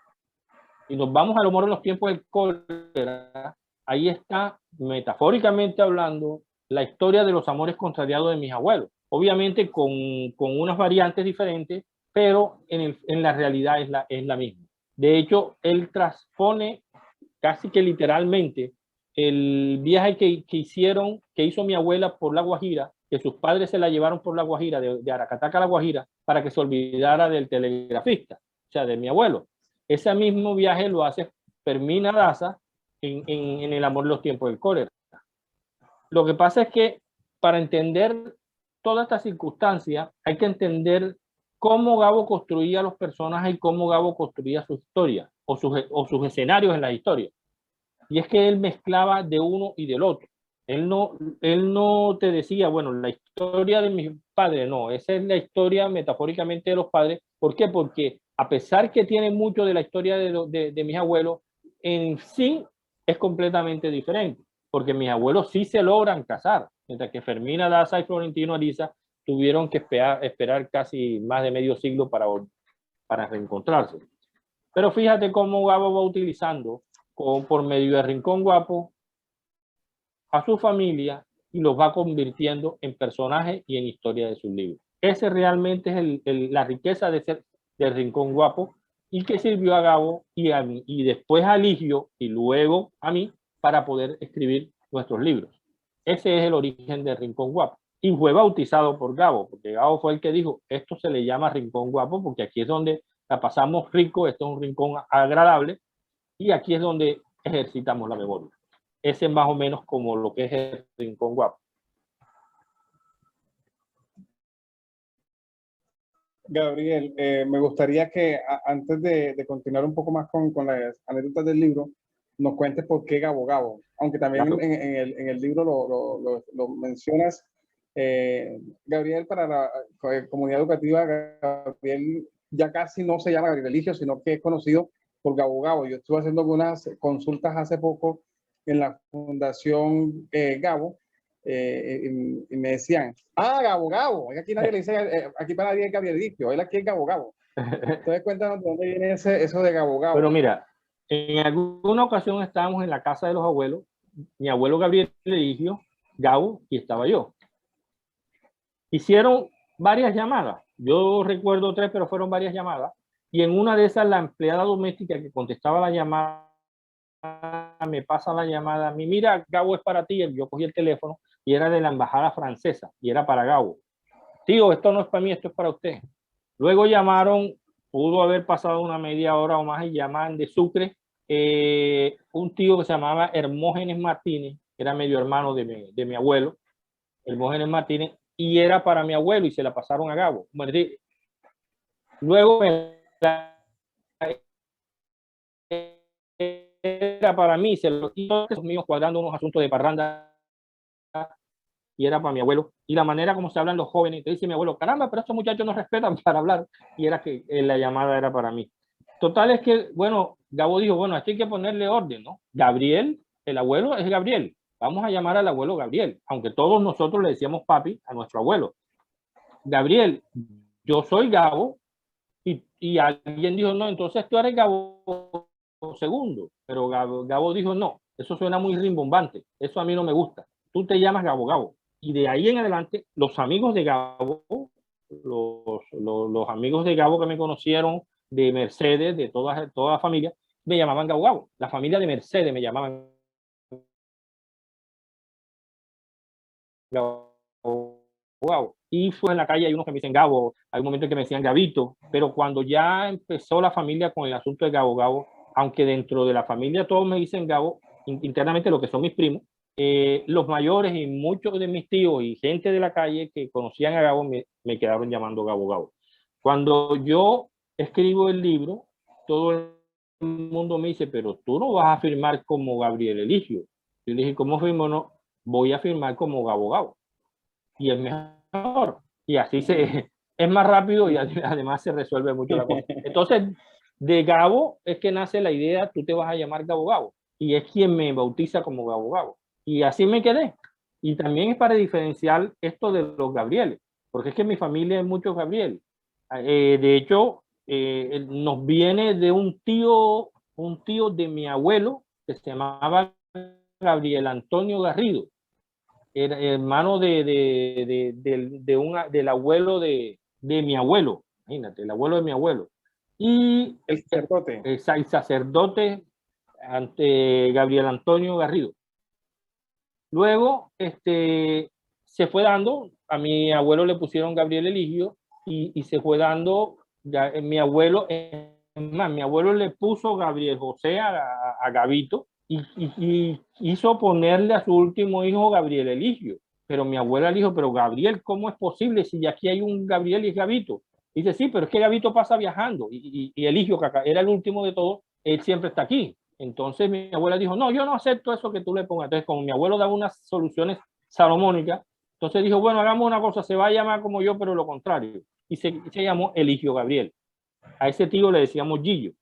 Si nos vamos a lo mejor en los tiempos del cólera, ahí está, metafóricamente hablando, la historia de los amores contrariados de mis abuelos. Obviamente con unas variantes diferentes, pero en la realidad es la misma. De hecho, él transpone casi que literalmente el viaje que hizo mi abuela por La Guajira, que sus padres se la llevaron por La Guajira, de Aracataca a La Guajira, para que se olvidara del telegrafista, o sea, de mi abuelo. Ese mismo viaje lo hace Fermina Daza en El amor de los tiempos del cólera. Lo que pasa es que para entender toda esta circunstancia hay que entender cómo Gabo construía los personajes y cómo Gabo construía su historia o sus escenarios en la historia. Y es que él mezclaba de uno y del otro. Él no te decía, bueno, la historia de mis padres, no, esa es la historia metafóricamente de los padres. ¿Por qué? Porque a pesar que tiene mucho de la historia de mis abuelos, en sí es completamente diferente, porque mis abuelos sí se logran casar, mientras que Fermina Daza y Florentino Ariza tuvieron que esperar casi más de medio siglo para reencontrarse. Pero fíjate cómo Gabo va utilizando por medio de Rincón Guapo a su familia y los va convirtiendo en personajes y en historia de sus libros. Ese realmente es la riqueza de Rincón Guapo y que sirvió a Gabo y después a Ligio y luego a mí para poder escribir nuestros libros. Ese es el origen de Rincón Guapo. Y fue bautizado por Gabo, porque Gabo fue el que dijo, esto se le llama Rincón Guapo porque aquí es donde la pasamos rico, esto es un rincón agradable y aquí es donde ejercitamos la memoria. Ese es más o menos como lo que es el Rincón Guapo. Gabriel, me gustaría que antes de continuar un poco más con las anécdotas del libro, nos cuentes por qué Gabo Gabo, aunque también claro. en el libro lo mencionas. Gabriel, para la comunidad educativa, Gabriel ya casi no se llama Gabriel Eligio, sino que es conocido por Gabo Gabo. Yo estuve haciendo algunas consultas hace poco en la Fundación Gabo y me decían, Gabo Gabo, aquí nadie le dice, aquí para nadie es Gabriel Eligio, él aquí es Gabo Gabo. Entonces cuéntanos de dónde viene eso de Gabo Gabo. Pero mira, en alguna ocasión estábamos en la casa de los abuelos, mi abuelo Gabriel Eligio, Gabo, y estaba yo. Hicieron varias llamadas, yo recuerdo 3, pero fueron varias llamadas, y en una de esas la empleada doméstica que contestaba la llamada, me pasa la llamada, mira, Gabo es para ti, yo cogí el teléfono, y era de la embajada francesa, y era para Gabo. Tío, esto no es para mí, esto es para usted. Luego llamaron, pudo haber pasado una media hora o más, y llaman de Sucre, un tío que se llamaba Hermógenes Martínez, era medio hermano de mi abuelo, Hermógenes Martínez, y era para mi abuelo y se la pasaron a Gabo. Luego era para mí, se lo hizo míos cuadrando unos asuntos de parranda y era para mi abuelo. Y la manera como se hablan los jóvenes, te dice mi abuelo, caramba, pero estos muchachos no respetan para hablar. Y era que la llamada era para mí. Total es que, bueno, Gabo dijo, bueno, aquí hay que ponerle orden, ¿no? Gabriel, el abuelo es Gabriel. Vamos a llamar al abuelo Gabriel, aunque todos nosotros le decíamos papi a nuestro abuelo. Gabriel, yo soy Gabo, y alguien dijo, no, entonces tú eres Gabo segundo, pero Gabo dijo, no, eso suena muy rimbombante, eso a mí no me gusta, tú te llamas Gabo Gabo. Y de ahí en adelante, los amigos de Gabo, los amigos de Gabo que me conocieron, de Mercedes, de toda la familia, me llamaban Gabo Gabo. La familia de Mercedes me llamaban Gabo. Y fue en la calle, hay unos que me dicen Gabo, hay un momento en que me decían Gabito, pero cuando ya empezó la familia con el asunto de Gabo Gabo, aunque dentro de la familia todos me dicen Gabo, internamente lo que son mis primos, los mayores y muchos de mis tíos y gente de la calle que conocían a Gabo me quedaron llamando Gabo Gabo. Cuando yo escribo el libro, todo el mundo me dice, pero tú no vas a firmar como Gabriel Eligio. Yo le dije, ¿cómo firmo? No, voy a firmar como Gabo Gabo. Y es mejor. Y así es más rápido y además se resuelve mucho la cosa. Entonces, de Gabo es que nace la idea, tú te vas a llamar Gabo Gabo. Y es quien me bautiza como Gabo Gabo. Y así me quedé. Y también es para diferenciar esto de los Gabrieles, porque es que en mi familia hay muchos Gabriel. De hecho, nos viene de un tío un tío de mi abuelo que se llamaba Gabriel Antonio Garrido, era hermano del abuelo de mi abuelo, imagínate, el abuelo de mi abuelo. Y El sacerdote. el sacerdote ante Gabriel Antonio Garrido. Luego, se fue dando, a mi abuelo le pusieron Gabriel Eligio y se fue dando, ya, mi abuelo le puso Gabriel José a Gabito y quiso ponerle a su último hijo Gabriel Eligio. Pero mi abuela le dijo, pero Gabriel, ¿cómo es posible si aquí hay un Gabriel y es Gabito? Dice, sí, pero es que Gabito pasa viajando y Eligio, que era el último de todos, él siempre está aquí. Entonces mi abuela dijo, no, yo no acepto eso que tú le pongas. Entonces, como mi abuelo daba unas soluciones salomónicas, entonces dijo, bueno, hagamos una cosa, se va a llamar como yo, pero lo contrario. Y se llamó Eligio Gabriel. A ese tío le decíamos Gillo.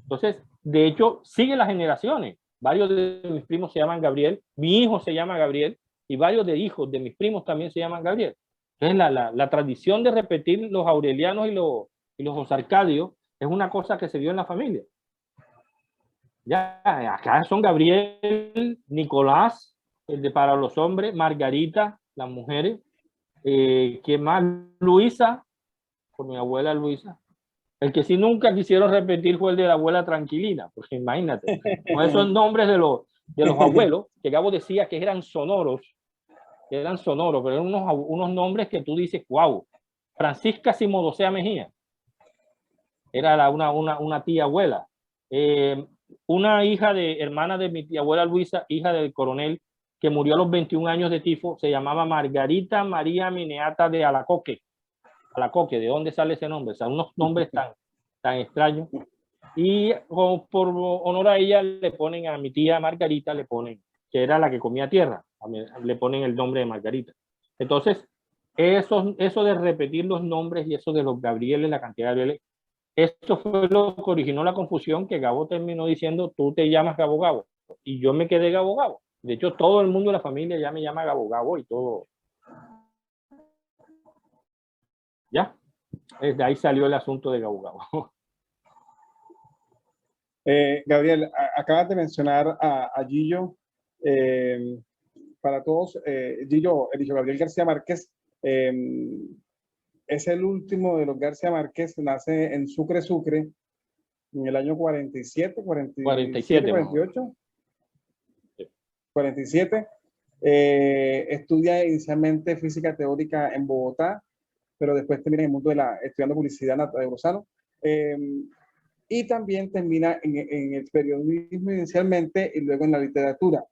Entonces, de hecho, siguen las generaciones. Varios de mis primos se llaman Gabriel, mi hijo se llama Gabriel, y varios de hijos de mis primos también se llaman Gabriel. Entonces, la tradición de repetir los aurelianos y los arcadios es una cosa que se dio en la familia. Ya, acá son Gabriel, Nicolás, el de para los hombres, Margarita, las mujeres, ¿quién más? Luisa, por mi abuela Luisa. El que sí nunca quisieron repetir fue el de la abuela Tranquilina, porque imagínate, con esos nombres de los abuelos, que Gabo decía que eran sonoros, pero eran unos nombres que tú dices, wow, Francisca Simodosea Mejía, era una tía abuela. Una hermana de mi tía abuela Luisa, hija del coronel, que murió a los 21 años de tifo, se llamaba Margarita María Mineata de Alacoque. Alacoque, ¿de dónde sale ese nombre? O sea, unos nombres tan extraños. Y por honor a ella le ponen, a mi tía Margarita le ponen, que era la que comía tierra, le ponen el nombre de Margarita. Entonces, eso de repetir los nombres y eso de los Gabrieles, la cantidad de Gabrieles, esto fue lo que originó la confusión, que Gabo terminó diciendo, tú te llamas Gabo Gabo, y yo me quedé Gabo Gabo. De hecho, todo el mundo de la familia ya me llama Gabo Gabo y todo. ¿Ya? De ahí salió el asunto de Gabo Gabo. Gabriel, acabas de mencionar a Gillo. Para todos, Gillo, Eligio Gabriel García Márquez es el último de los García Márquez, nace en Sucre, Sucre, en el año 47, 48. 47. Estudia inicialmente física teórica en Bogotá, pero después termina en el mundo estudiando publicidad en Rosano. Y también termina en el periodismo inicialmente y luego en la literatura.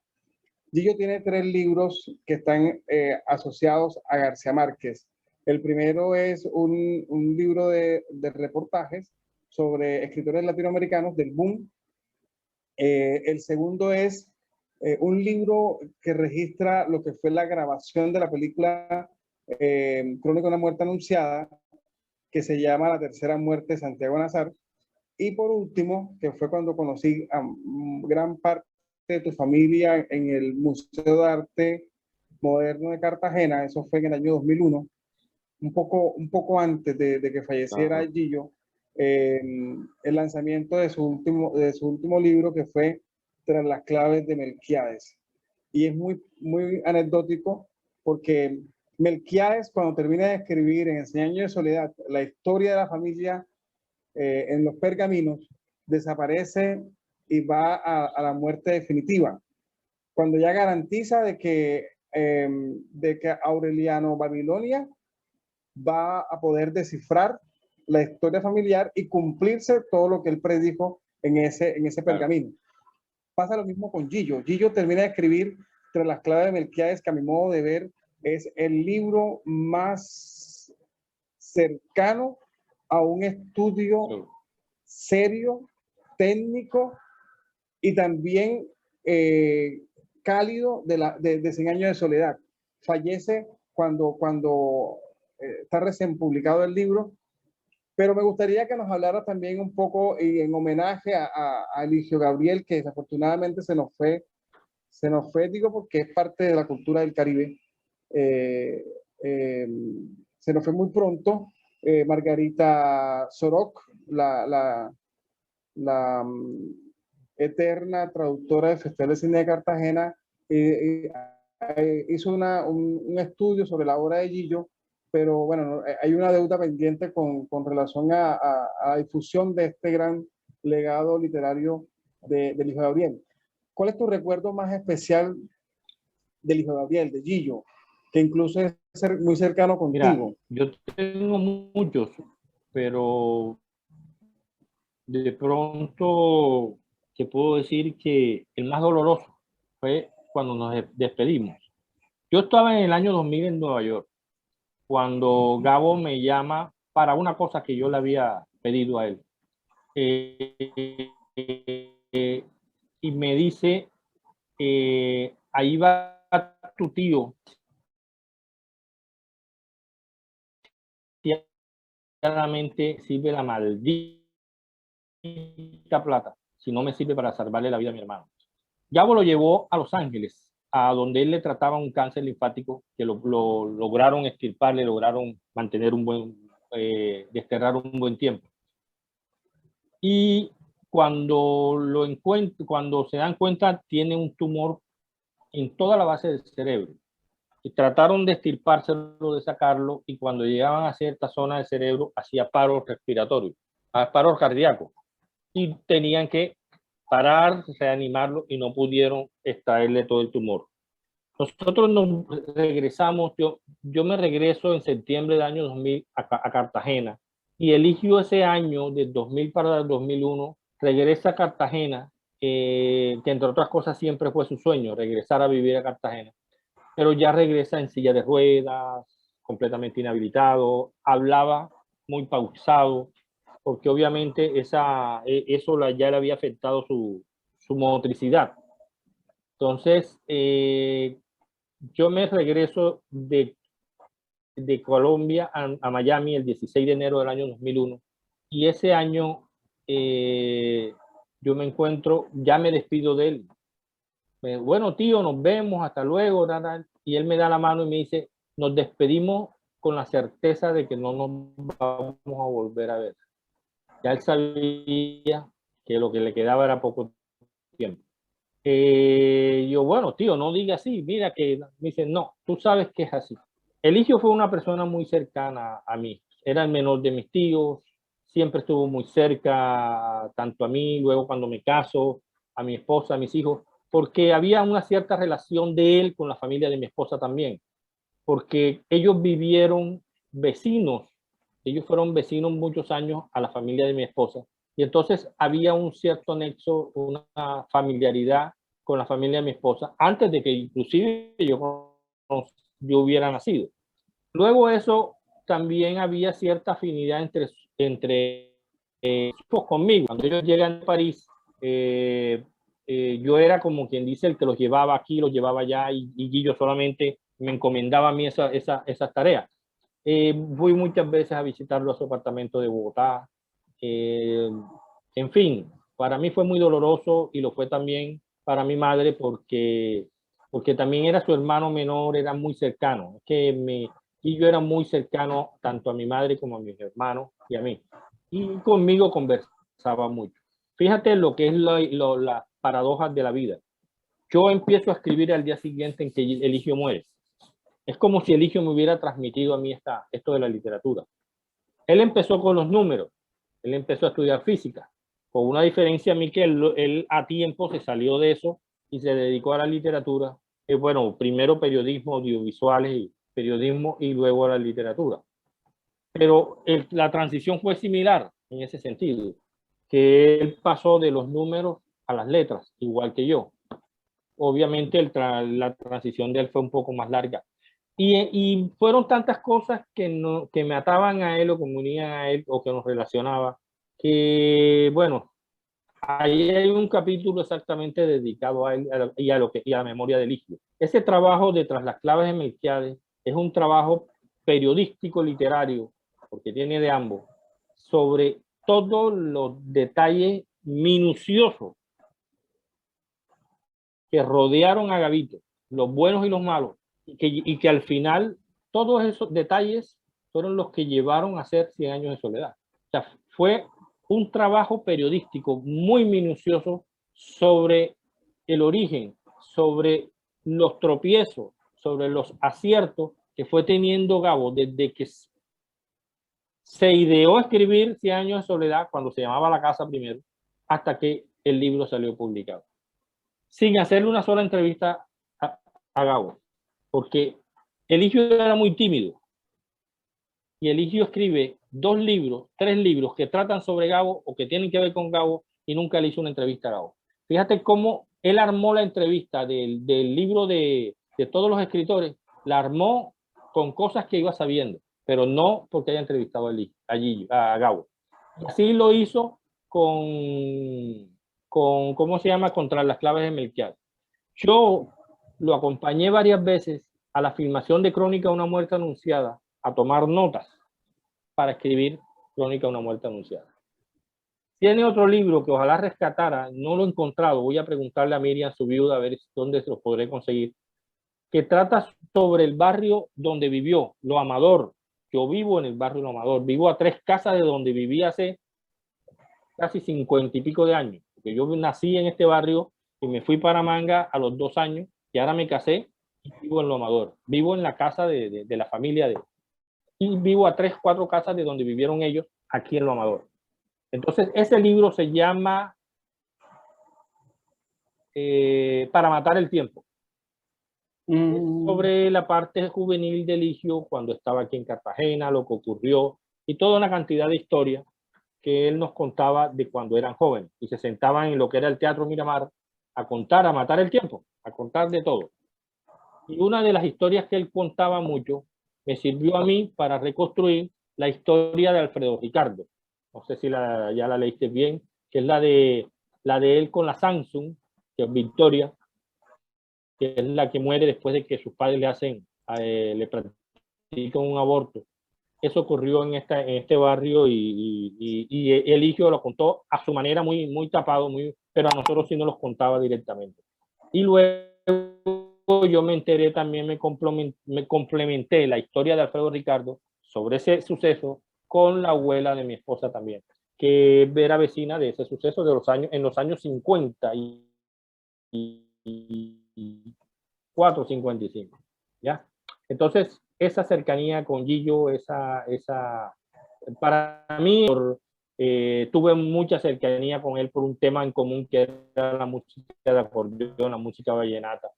Gillo tiene 3 libros que están asociados a García Márquez. El primero es un libro de reportajes sobre escritores latinoamericanos del boom. El segundo es un libro que registra lo que fue la grabación de la película Crónica de una muerte anunciada, que se llama La tercera muerte de Santiago Nazar. Y por último, que fue cuando conocí a gran parte de tu familia en el Museo de Arte Moderno de Cartagena, eso fue en el año 2001, un poco antes de que falleciera Gillo, el lanzamiento de su último libro, que fue Tras las claves de Melquíades. Y es muy, muy anecdótico porque Melquíades, cuando termina de escribir en El 100 años de soledad la historia de la familia en los pergaminos, desaparece y va a la muerte definitiva. Cuando ya garantiza de que Aureliano Babilonia va a poder descifrar la historia familiar y cumplirse todo lo que él predijo en ese pergamino. Pasa lo mismo con Gillo. Gillo termina de escribir Tras las claves de Melquíades, que a mi modo de ver es el libro más cercano a un estudio serio, técnico y también cálido de 100 años de soledad. Fallece cuando está recién publicado el libro, pero me gustaría que nos hablara también un poco y en homenaje a Eligio Gabriel, que desafortunadamente se nos fue, digo, porque es parte de la cultura del Caribe. Se nos fue muy pronto. Margarita Soroc, la eterna traductora del Festival de Cine de Cartagena, hizo un estudio sobre la obra de Gillo, pero bueno, hay una deuda pendiente con relación a la difusión de este gran legado literario del hijo de Gabriel. ¿Cuál es tu recuerdo más especial del hijo de Gabriel, de Gillo, que incluso es muy cercano contigo? Mira, yo tengo muchos, pero de pronto te puedo decir que el más doloroso fue cuando nos despedimos. Yo estaba en el año 2000 en Nueva York, cuando Gabo me llama para una cosa que yo le había pedido a él. Y me dice, ahí va tu tío. Claramente sirve la maldita plata, si no me sirve para salvarle la vida a mi hermano. Gabo lo llevó a Los Ángeles, a donde él le trataba un cáncer linfático que lo lograron extirpar, le lograron mantener un buen, desterrar un buen tiempo. Y cuando cuando se dan cuenta, tiene un tumor en toda la base del cerebro. Y trataron de extirpárselo, de sacarlo, y cuando llegaban a cierta zona del cerebro, hacía paro respiratorio, paro cardíaco. Y tenían que parar, reanimarlo, y no pudieron extraerle todo el tumor. Nosotros nos regresamos, yo me regreso en septiembre del año 2000 a Cartagena, y eligió ese año, del 2000 para el 2001, regresa a Cartagena, que entre otras cosas siempre fue su sueño, regresar a vivir a Cartagena, pero ya regresa en silla de ruedas, completamente inhabilitado, hablaba muy pausado, porque obviamente eso ya le había afectado su motricidad. Entonces, yo me regreso de Colombia a Miami el 16 de enero del año 2001, y ese año yo me encuentro, ya me despido de él. Bueno, tío, nos vemos, hasta luego. Y él me da la mano y me dice, nos despedimos con la certeza de que no nos vamos a volver a ver. Ya él sabía que lo que le quedaba era poco tiempo. Yo, bueno, tío, no diga así, mira que me dice, no, tú sabes que es así. Eligio fue una persona muy cercana a mí, era el menor de mis tíos, siempre estuvo muy cerca, tanto a mí, luego cuando me caso, a mi esposa, a mis hijos, porque había una cierta relación de él con la familia de mi esposa también, porque ellos vivieron vecinos, ellos fueron vecinos muchos años a la familia de mi esposa, y entonces había un cierto nexo, una familiaridad con la familia de mi esposa, antes de que inclusive yo hubiera nacido. Luego eso, también había cierta afinidad entre conmigo. Cuando ellos llegan a París, yo era como quien dice el que los llevaba aquí, los llevaba allá, y Guillo solamente me encomendaba a mí esas tareas. Fui muchas veces a visitarlo a su apartamento de Bogotá. En fin, para mí fue muy doloroso, y lo fue también para mi madre, porque también era su hermano menor, era muy cercano. Y yo era muy cercano tanto a mi madre como a mis hermanos y a mí. Y conmigo conversaba mucho. Fíjate lo que es las paradojas de la vida. Yo empiezo a escribir al día siguiente en que Eligio muere. Es como si Eligio me hubiera transmitido a mí esto de la literatura. Él empezó con los números. Él empezó a estudiar física. Con una diferencia a mí, que él a tiempo se salió de eso y se dedicó a la literatura. Bueno, primero periodismo, audiovisuales y periodismo, y luego a la literatura. Pero la transición fue similar en ese sentido, que él pasó de los números a las letras, igual que yo. Obviamente la transición de él fue un poco más larga. Y fueron tantas cosas que me ataban a él, o que me unían a él, o que nos relacionaba, que bueno, ahí hay un capítulo exactamente dedicado a él y a la memoria de Eligio. Ese trabajo de Tras las claves de Melquiades es un trabajo periodístico literario, porque tiene de ambos, sobre todos los detalles minuciosos que rodearon a Gabito, los buenos y los malos, y que al final todos esos detalles fueron los que llevaron a hacer 100 años de soledad. O sea, fue un trabajo periodístico muy minucioso sobre el origen, sobre los tropiezos, sobre los aciertos que fue teniendo Gabo desde que se ideó escribir 100 años de soledad, cuando se llamaba La Casa primero, hasta que el libro salió publicado. Sin hacerle una sola entrevista a Gabo, porque Eligio era muy tímido. Y Eligio escribe 2 libros, 3 libros que tratan sobre Gabo o que tienen que ver con Gabo y nunca le hizo una entrevista a Gabo. Fíjate cómo él armó la entrevista del libro de todos los escritores, la armó con cosas que iba sabiendo, pero no porque haya entrevistado a Gabo. Y así lo hizo con ¿cómo se llama? Contra las claves de Melquiades. Yo lo acompañé varias veces a la filmación de Crónica de una muerte anunciada, a tomar notas para escribir Crónica de una muerte anunciada. Tiene otro libro que ojalá rescatara, no lo he encontrado, voy a preguntarle a Miriam, su viuda, a ver dónde se lo podré conseguir, que trata sobre el barrio donde vivió, Lo Amador. Yo vivo en el barrio Lo Amador, vivo a 3 casas de donde viví hace casi 50 y pico de años, porque yo nací en este barrio y me fui para Manga a los 2 años y ahora me casé y vivo en Lo Amador, vivo en la casa de la familia de él. Y vivo a 3, 4 casas de donde vivieron ellos aquí en Lo Amador. Entonces, ese libro se llama Para matar el tiempo. Es sobre la parte juvenil de Eligio cuando estaba aquí en Cartagena, lo que ocurrió y toda una cantidad de historias que él nos contaba de cuando eran jóvenes y se sentaban en lo que era el Teatro Miramar a contar, a matar el tiempo, a contar de todo. Y una de las historias que él contaba mucho me sirvió a mí para reconstruir la historia de Alfredo Ricardo. No sé si ya la leíste bien, que es la de él con la Samsung, que es Victoria, que es la que muere después de que sus padres le practican un aborto. Eso ocurrió en este barrio y Eligio lo contó a su manera muy, muy tapado, pero a nosotros sí nos los contaba directamente. Y luego yo me enteré también, me complementé la historia de Alfredo Ricardo sobre ese suceso con la abuela de mi esposa también, que era vecina de ese suceso en los años 50 y 4, 55, ¿ya? Entonces, esa cercanía con Gillo, para mí, tuve mucha cercanía con él por un tema en común que era la música de acordeón, la música vallenata.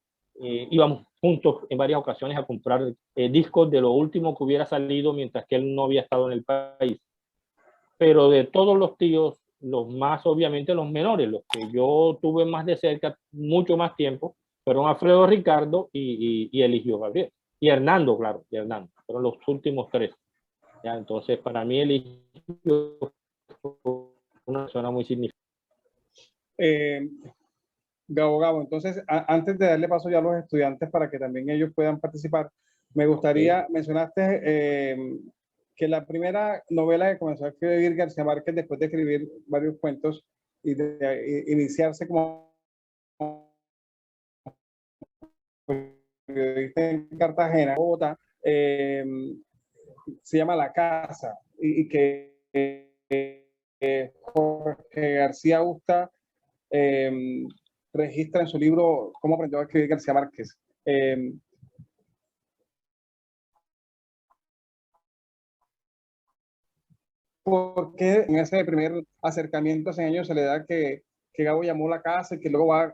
Íbamos juntos en varias ocasiones a comprar discos de lo último que hubiera salido mientras que él no había estado en el país. Pero de todos los tíos, los más, obviamente, los menores, los que yo tuve más de cerca, mucho más tiempo, fueron Alfredo Ricardo y Eligio Gabriel. Y Hernando, claro, y Hernando. Fueron los últimos 3. ¿Ya? Entonces, para mí, Eligio fue una persona muy significativa. Gabo, entonces, antes de darle paso ya a los estudiantes para que también ellos puedan participar, me gustaría, mencionaste que la primera novela que comenzó a escribir García Márquez después de escribir varios cuentos y de iniciarse como periodista en Cartagena, Bogotá, se llama La Casa y que Jorge García Usta registra en su libro Cómo aprendió a escribir García Márquez. ¿Por qué en ese primer acercamiento a 100 años de soledad que Gabo llamó La Casa y que luego va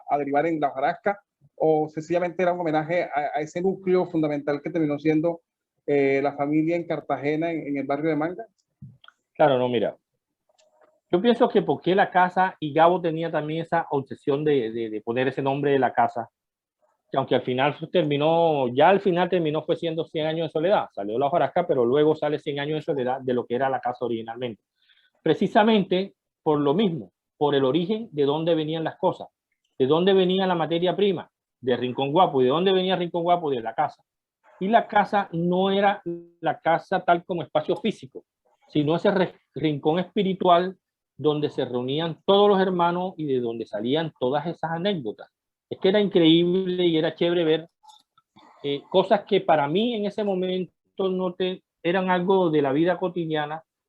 a derivar en La Hojarasca? ¿O sencillamente era un homenaje a ese núcleo fundamental que terminó siendo la familia en Cartagena, en el barrio de Manga? Claro, no, mira. Yo pienso que porque La Casa y Gabo tenía también esa obsesión de poner ese nombre de La Casa, que aunque al final terminó fue siendo 100 años de soledad. Salió La Hojarasca, pero luego sale 100 años de soledad de lo que era La Casa originalmente. Precisamente por lo mismo, por el origen de dónde venían las cosas, de dónde venía la materia prima, de Rincón Guapo. ¿Y de dónde venía Rincón Guapo? De La Casa. Y La Casa no era la casa tal como espacio físico, sino ese rincón espiritual donde se reunían todos los hermanos y de donde salían todas esas anécdotas. Es que era increíble y era chévere ver cosas que para mí en ese momento eran algo de la vida cotidiana,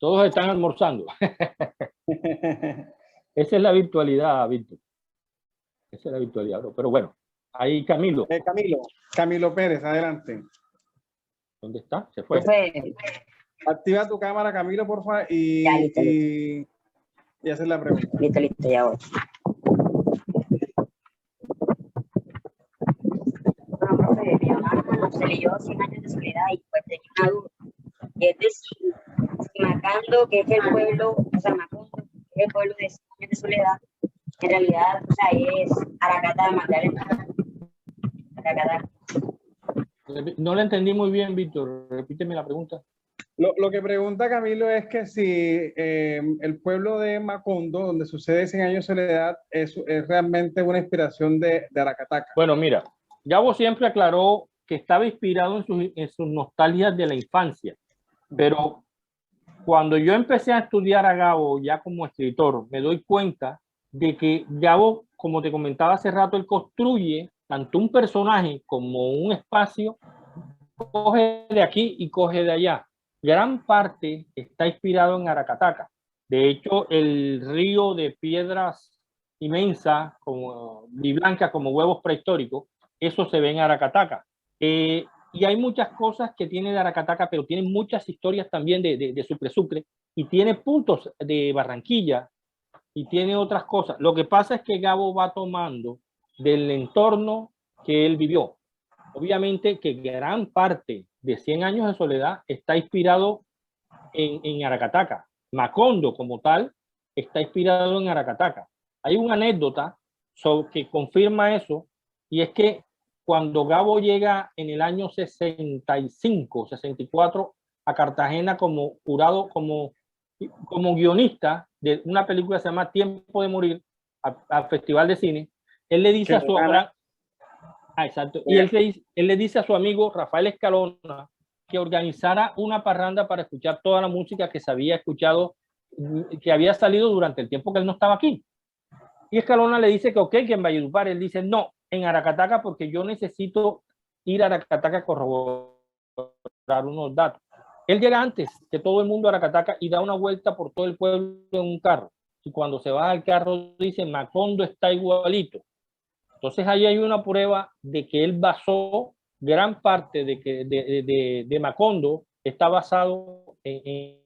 Todos están almorzando. Esa es la virtualidad, Víctor. Esa es la virtualidad, bro. Pero bueno, ahí Camilo. Camilo Pérez, adelante. ¿Dónde está? Se fue. Activa tu cámara, Camilo, por favor, Ya, listo, y hacer la pregunta. Listo, ya voy. Bueno, profe, mi mamá se leyó 100 años de soledad y pues tenía una duda. Es decir, si Macondo, que es el pueblo, o sea, Macondo, que es el pueblo de 100 años de soledad, en realidad, o sea, es Aracata de Magdalena. Aracata. No le entendí muy bien, Víctor. Repíteme la pregunta. Lo que pregunta Camilo es que si el pueblo de Macondo, donde sucede 100 años de soledad, es realmente una inspiración de Aracataca. Bueno, mira, Gabo siempre aclaró que estaba inspirado en sus nostalgias de la infancia, pero cuando yo empecé a estudiar a Gabo ya como escritor, me doy cuenta de que Gabo, como te comentaba hace rato, él construye tanto un personaje como un espacio, coge de aquí y coge de allá. Gran parte está inspirado en Aracataca. De hecho, el río de piedras inmensas y blancas como huevos prehistóricos, eso se ve en Aracataca. Y hay muchas cosas que tiene de Aracataca, pero tiene muchas historias también de Sucre, y tiene puntos de Barranquilla, y tiene otras cosas. Lo que pasa es que Gabo va tomando del entorno que él vivió. Obviamente que gran parte de 100 años de soledad está inspirado en Aracataca. Macondo como tal está inspirado en Aracataca. Hay una anécdota que confirma eso, y es que cuando Gabo llega en el año 65, 64 a Cartagena como jurado, como guionista de una película que se llama Tiempo de Morir, al Festival de Cine, él le dice a su exacto, y él le dice a su amigo Rafael Escalona que organizara una parranda para escuchar toda la música que se había escuchado, que había salido durante el tiempo que él no estaba aquí. Y Escalona le dice que ok, que en Valledupar. Él dice no, en Aracataca, porque yo necesito ir a Aracataca a corroborar unos datos. Él llega antes que todo el mundo a Aracataca y da una vuelta por todo el pueblo en un carro. Y cuando se baja al carro dice, Macondo está igualito. Entonces ahí hay una prueba de que él basó gran parte de Macondo, está basado en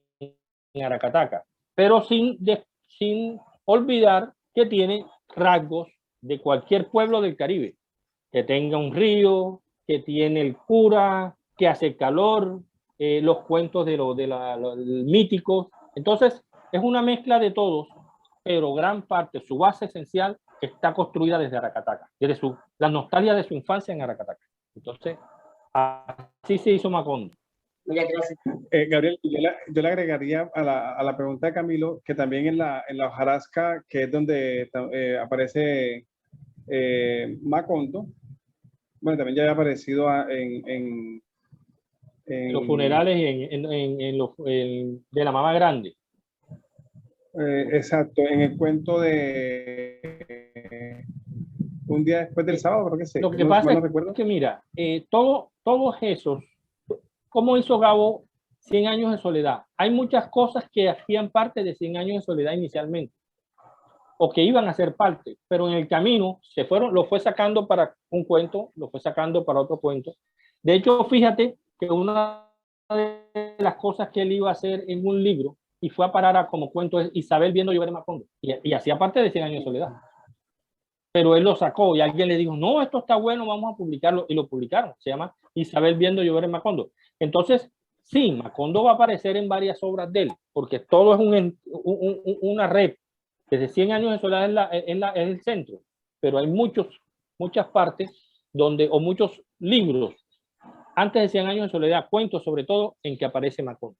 Aracataca, pero sin olvidar que tiene rasgos de cualquier pueblo del Caribe, que tenga un río, que tiene el cura, que hace calor, los cuentos de los míticos. Entonces es una mezcla de todos, pero gran parte, su base esencial, está construida desde Aracataca, desde la nostalgia de su infancia en Aracataca. Entonces, así se hizo Macondo. Muchas gracias. Gabriel, yo le agregaría a la pregunta de Camilo que también en la hojarasca, que es donde aparece Macondo, bueno, también ya había aparecido en los funerales y de la Mama Grande. Exacto, en el cuento de un día después del sábado, creo que sí. Lo que pasa es que, mira, todos esos, ¿cómo hizo Gabo 100 años de soledad? Hay muchas cosas que hacían parte de 100 años de soledad inicialmente, o que iban a ser parte, pero en el camino lo fue sacando para un cuento, lo fue sacando para otro cuento. De hecho, fíjate que una de las cosas que él iba a hacer en un libro, y fue a parar como cuento, es Isabel viendo llover en Macondo, y hacía parte de 100 años de soledad. Pero él lo sacó y alguien le dijo, no, esto está bueno, vamos a publicarlo, y lo publicaron. Se llama Isabel viendo llover en Macondo. Entonces, sí, Macondo va a aparecer en varias obras de él, porque todo es una red. Desde 100 años de soledad es el centro, pero hay muchas partes o muchos libros antes de 100 años de soledad, cuentos sobre todo, en que aparece Macondo.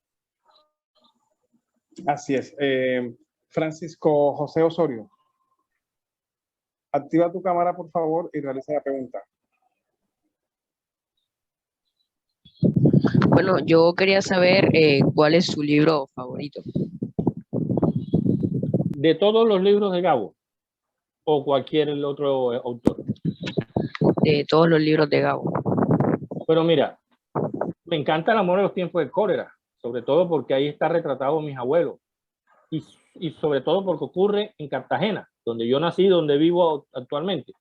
Así es. Francisco José Osorio, activa tu cámara, por favor, y realiza la pregunta. Bueno, yo quería saber cuál es su libro favorito. De todos los libros de Gabo, o cualquier otro autor. De todos los libros de Gabo. Pero mira, me encanta El amor en los tiempos del cólera. sobre todo porque ahí está retratado mis abuelos y sobre todo porque ocurre en Cartagena, donde yo nací, donde vivo actualmente.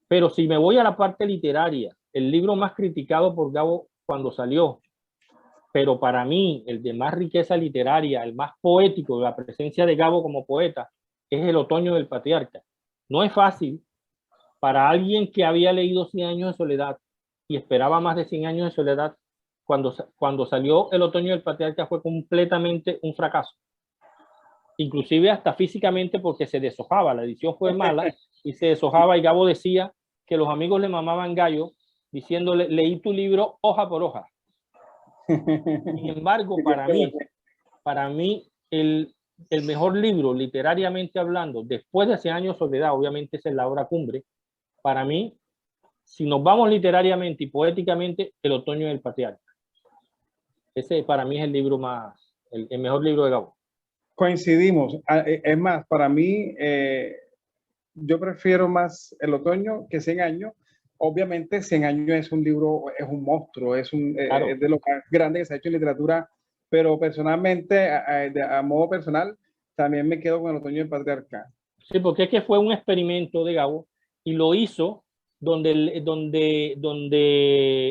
Pero si me voy a la parte literaria, el libro más criticado por Gabo cuando salió, pero para mí el de más riqueza literaria, el más poético, la presencia de Gabo como poeta, es El otoño del patriarca. No es fácil para alguien que había leído 100 años de soledad y esperaba más de 100 años de soledad. Cuando salió El otoño del patriarca fue completamente un fracaso, inclusive hasta físicamente, porque se deshojaba, la edición fue mala y se deshojaba, y Gabo decía que los amigos le mamaban gallo diciéndole: leí tu libro hoja por hoja. Sin embargo, para mí el mejor libro, literariamente hablando, después de 100 años de soledad, obviamente es la obra cumbre. Para mí, si nos vamos literariamente y poéticamente, El otoño del patriarca. Ese para mí es el libro más, el mejor libro de Gabo. Coincidimos. Es más, para mí, yo prefiero más El otoño que 100 años. Obviamente 100 años es un libro, es un monstruo, Claro. es de lo más grande que se ha hecho en literatura, pero personalmente, a modo personal, también me quedo con El otoño del patriarca. Sí, porque es que fue un experimento de Gabo y lo hizo donde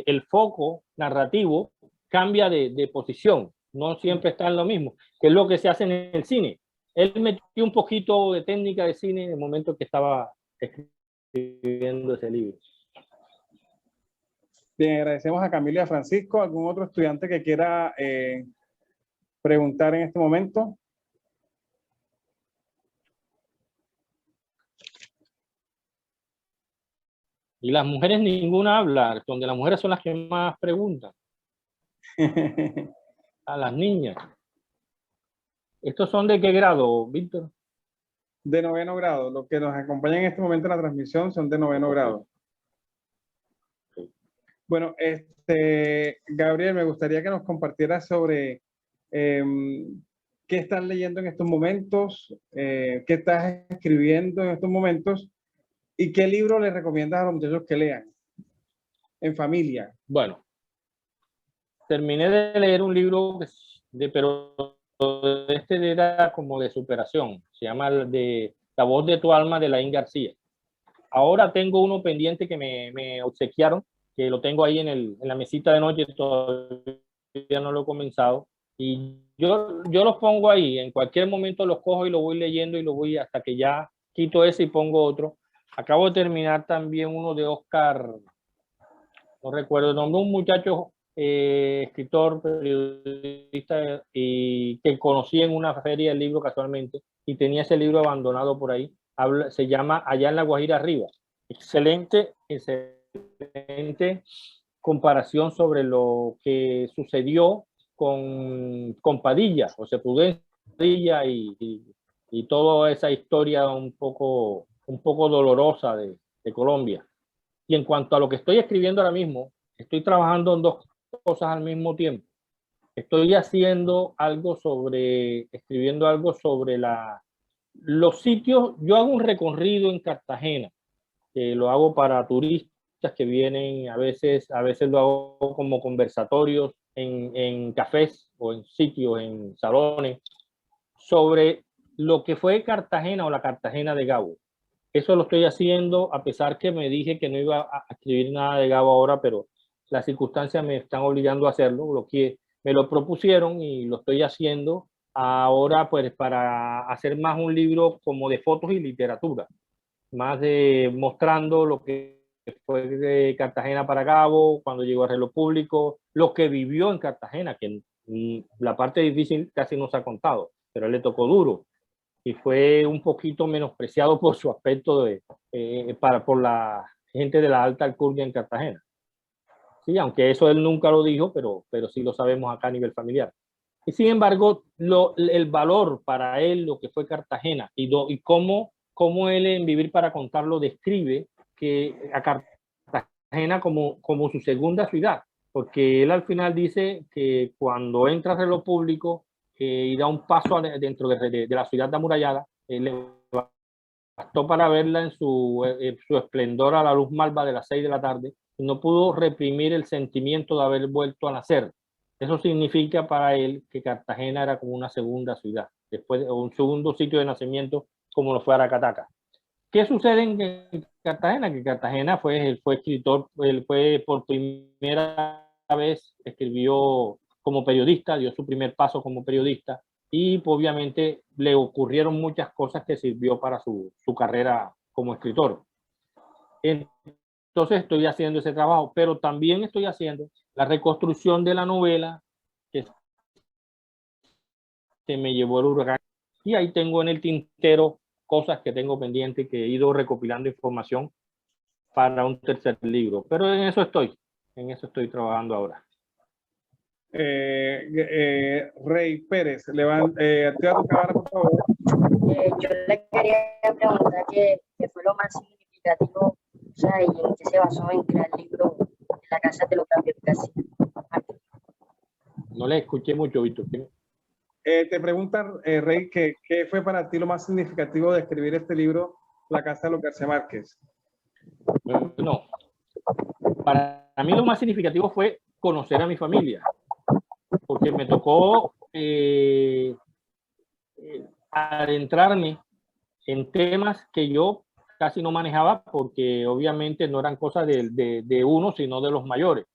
el foco narrativo cambia de posición, no siempre está en lo mismo, que es lo que se hace en el cine. Él metió un poquito de técnica de cine en el momento que estaba escribiendo ese libro. Bien, agradecemos a Camilo y a Francisco. ¿Algún otro estudiante que quiera preguntar en este momento? Y las mujeres ninguna habla, donde las mujeres son las que más preguntan. A las niñas. ¿Estos son de qué grado, Víctor? De 9º grado. Los que nos acompañan en este momento en la transmisión son de 9º grado. Bueno, Gabriel, me gustaría que nos compartieras sobre qué estás leyendo en estos momentos, qué estás escribiendo en estos momentos y qué libro le recomiendas a los muchachos que lean en familia. Bueno, terminé de leer un libro pero este era como de superación, se llama La voz de tu alma, de Laín García. Ahora tengo uno pendiente que me obsequiaron, que lo tengo ahí en la mesita de noche, todavía no lo he comenzado, y yo los pongo ahí, en cualquier momento los cojo y lo voy leyendo y lo voy hasta que ya quito ese y pongo otro. Acabo de terminar también uno de Oscar, no recuerdo el nombre, un muchacho escritor, periodista, y que conocí en una feria del libro casualmente, y tenía ese libro abandonado por ahí. Se llama Allá en la Guajira Arriba. Excelente comparación sobre lo que sucedió con Padilla, José Prudencio Padilla, y toda esa historia un poco dolorosa de Colombia. Y en cuanto a lo que estoy escribiendo ahora mismo, estoy trabajando en dos cosas al mismo tiempo. Estoy escribiendo algo sobre los sitios. Yo hago un recorrido en Cartagena, lo hago para turistas que vienen, a veces lo hago como conversatorios en cafés o en sitios, en salones, sobre lo que fue Cartagena o la Cartagena de Gabo. Eso lo estoy haciendo a pesar que me dije que no iba a escribir nada de Gabo ahora, pero las circunstancias me están obligando a hacerlo, lo que me lo propusieron y lo estoy haciendo ahora, pues, para hacer más un libro como de fotos y literatura, más de mostrando lo que fue de Cartagena para Gabo, cuando llegó a Reloj Público, lo que vivió en Cartagena, que la parte difícil casi no se ha contado, pero a él le tocó duro y fue un poquito menospreciado por su aspecto por la gente de la alta alcurnia en Cartagena. Sí, aunque eso él nunca lo dijo, pero sí lo sabemos acá a nivel familiar. Y sin embargo, el valor para él, lo que fue Cartagena, y cómo él en Vivir para Contarlo describe que a Cartagena como su segunda ciudad, porque él al final dice que cuando entra a Reloj Público y da un paso dentro de la ciudad amurallada, le bastó para verla en su esplendor a la luz malva de las 6 de la tarde, y no pudo reprimir el sentimiento de haber vuelto a nacer, Eso significa para él que Cartagena era como una segunda ciudad, después de un segundo sitio de nacimiento como lo fue Aracataca. ¿Qué sucede en Cartagena? Que Cartagena él fue escritor, él fue por primera vez, escribió como periodista, dio su primer paso como periodista y obviamente le ocurrieron muchas cosas que sirvió para su carrera como escritor. Entonces estoy haciendo ese trabajo, pero también estoy haciendo la reconstrucción de la novela que me llevó el huracán. Y ahí tengo en el tintero cosas que tengo pendientes, que he ido recopilando información para un tercer libro. Pero en eso estoy trabajando ahora. Rey Pérez, activa tu cámara, por favor. Yo le quería preguntar qué fue lo más significativo, o sea, y en qué se basó en crear el libro en la casa de los Gabriel García. No le escuché mucho, Víctor. Te preguntan, Rey, ¿qué fue para ti lo más significativo de escribir este libro, La Casa de los García Márquez? No. Para mí lo más significativo fue conocer a mi familia, porque me tocó adentrarme en temas que yo casi no manejaba, porque obviamente no eran cosas de uno, sino de los mayores.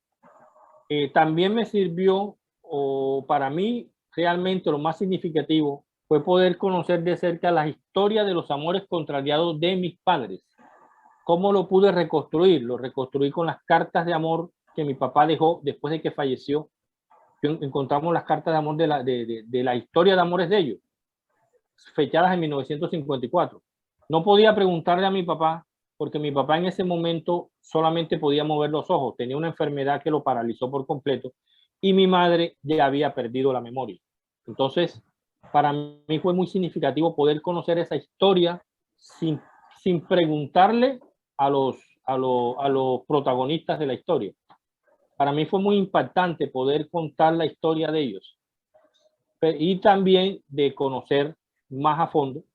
También me sirvió, o para mí realmente lo más significativo fue poder conocer de cerca la historia de los amores contrariados de mis padres. ¿Cómo lo pude reconstruir? Lo reconstruí con las cartas de amor que mi papá dejó después de que falleció. Encontramos las cartas de amor de la historia de amores de ellos, fechadas en 1954. No podía preguntarle a mi papá, porque mi papá en ese momento solamente podía mover los ojos, tenía una enfermedad que lo paralizó por completo, y mi madre ya había perdido la memoria. Entonces, para mí fue muy significativo poder conocer esa historia sin preguntarle a los protagonistas de la historia. Para mí fue muy impactante poder contar la historia de ellos y también de conocer más a fondo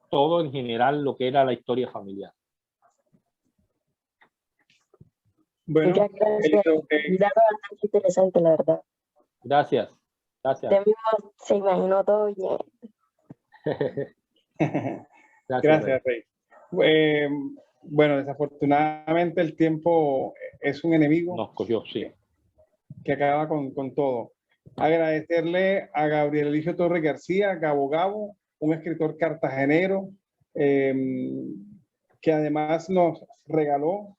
todo en general lo que era la historia familiar. Bueno, muchas gracias. Un dato bastante interesante, la verdad. Gracias. Gracias. Usted mismo se imaginó todo bien. Gracias, Rey. Bueno, desafortunadamente el tiempo es un enemigo. Nos cogió, sí. Que acaba con todo. Agradecerle a Gabriel Eligio Torres García, Gabo Gabo, un escritor cartagenero, que además nos regaló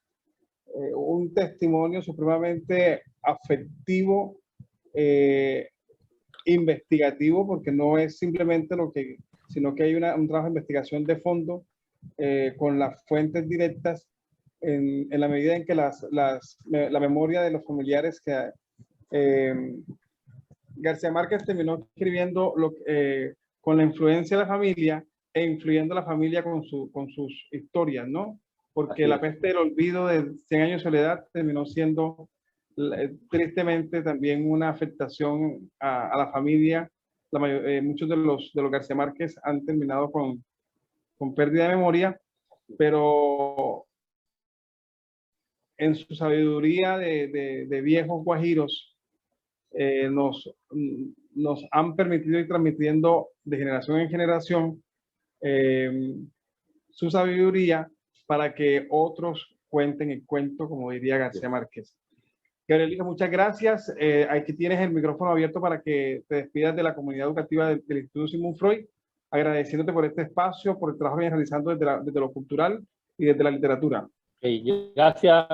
un testimonio supremamente afectivo, investigativo, porque no es simplemente sino que hay un trabajo de investigación de fondo con las fuentes directas en la medida en que la memoria de los familiares que García Márquez terminó escribiendo con la influencia de la familia e influyendo a la familia con sus historias, ¿no? Porque La peste del olvido de 100 años de soledad terminó siendo tristemente también una afectación a la familia. Muchos de los García Márquez han terminado con pérdida de memoria, pero en su sabiduría de viejos guajiros nos han permitido ir transmitiendo de generación en generación su sabiduría para que otros cuenten el cuento, como diría García Márquez. Gabrielito, muchas gracias. Aquí tienes el micrófono abierto para que te despidas de la comunidad educativa del Instituto Sigmund Freud, agradeciéndote por este espacio, por el trabajo que vienes realizando desde lo cultural y desde la literatura. Gracias,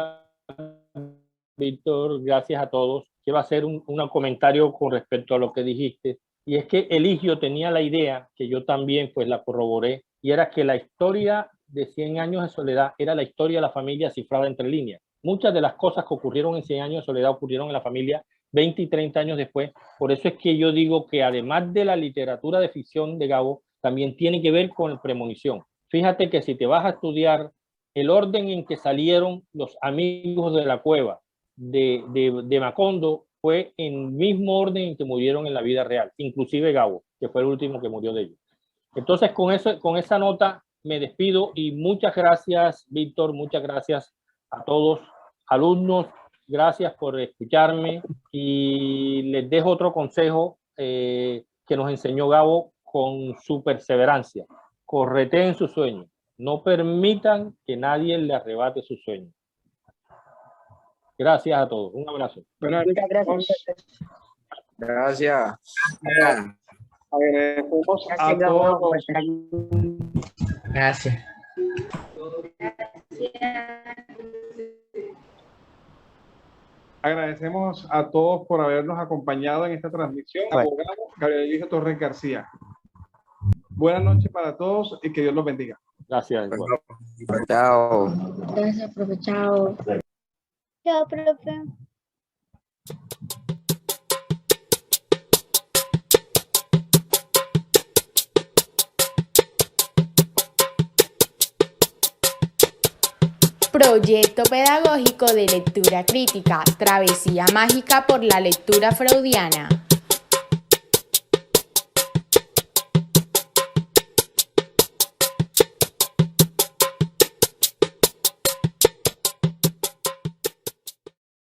Víctor. Gracias a todos. Quiero hacer un comentario con respecto a lo que dijiste, y es que Eligio tenía la idea, que yo también pues la corroboré, y era que la historia de 100 años de soledad era la historia de la familia cifrada entre líneas. Muchas de las cosas que ocurrieron en 100 años de soledad ocurrieron en la familia 20 y 30 años después. Por eso es que yo digo que además de la literatura de ficción de Gabo, también tiene que ver con premonición. Fíjate que si te vas a estudiar el orden en que salieron los amigos de la cueva de Macondo, fue en el mismo orden en que murieron en la vida real, inclusive Gabo, que fue el último que murió de ellos. Entonces, con esa nota me despido y muchas gracias, Víctor, muchas gracias a todos, alumnos gracias por escucharme y les dejo otro consejo que nos enseñó Gabo con su perseverancia. Correteen sus sueños. No permitan que nadie le arrebate sus sueños. Gracias a todos. Un abrazo. Bueno, Muchas gracias. Gracias. agradecemos a Gracias, Gabo, por todos. estar aquí. Gracias. Agradecemos a todos por habernos acompañado en esta transmisión. Abogado Gabriel Eligio Torres García. Buenas noches para todos y que Dios los bendiga. Gracias. Igual. Chao. Gracias, profe. Chao. Chao, profe. Proyecto pedagógico de lectura crítica, travesía mágica por la lectura freudiana.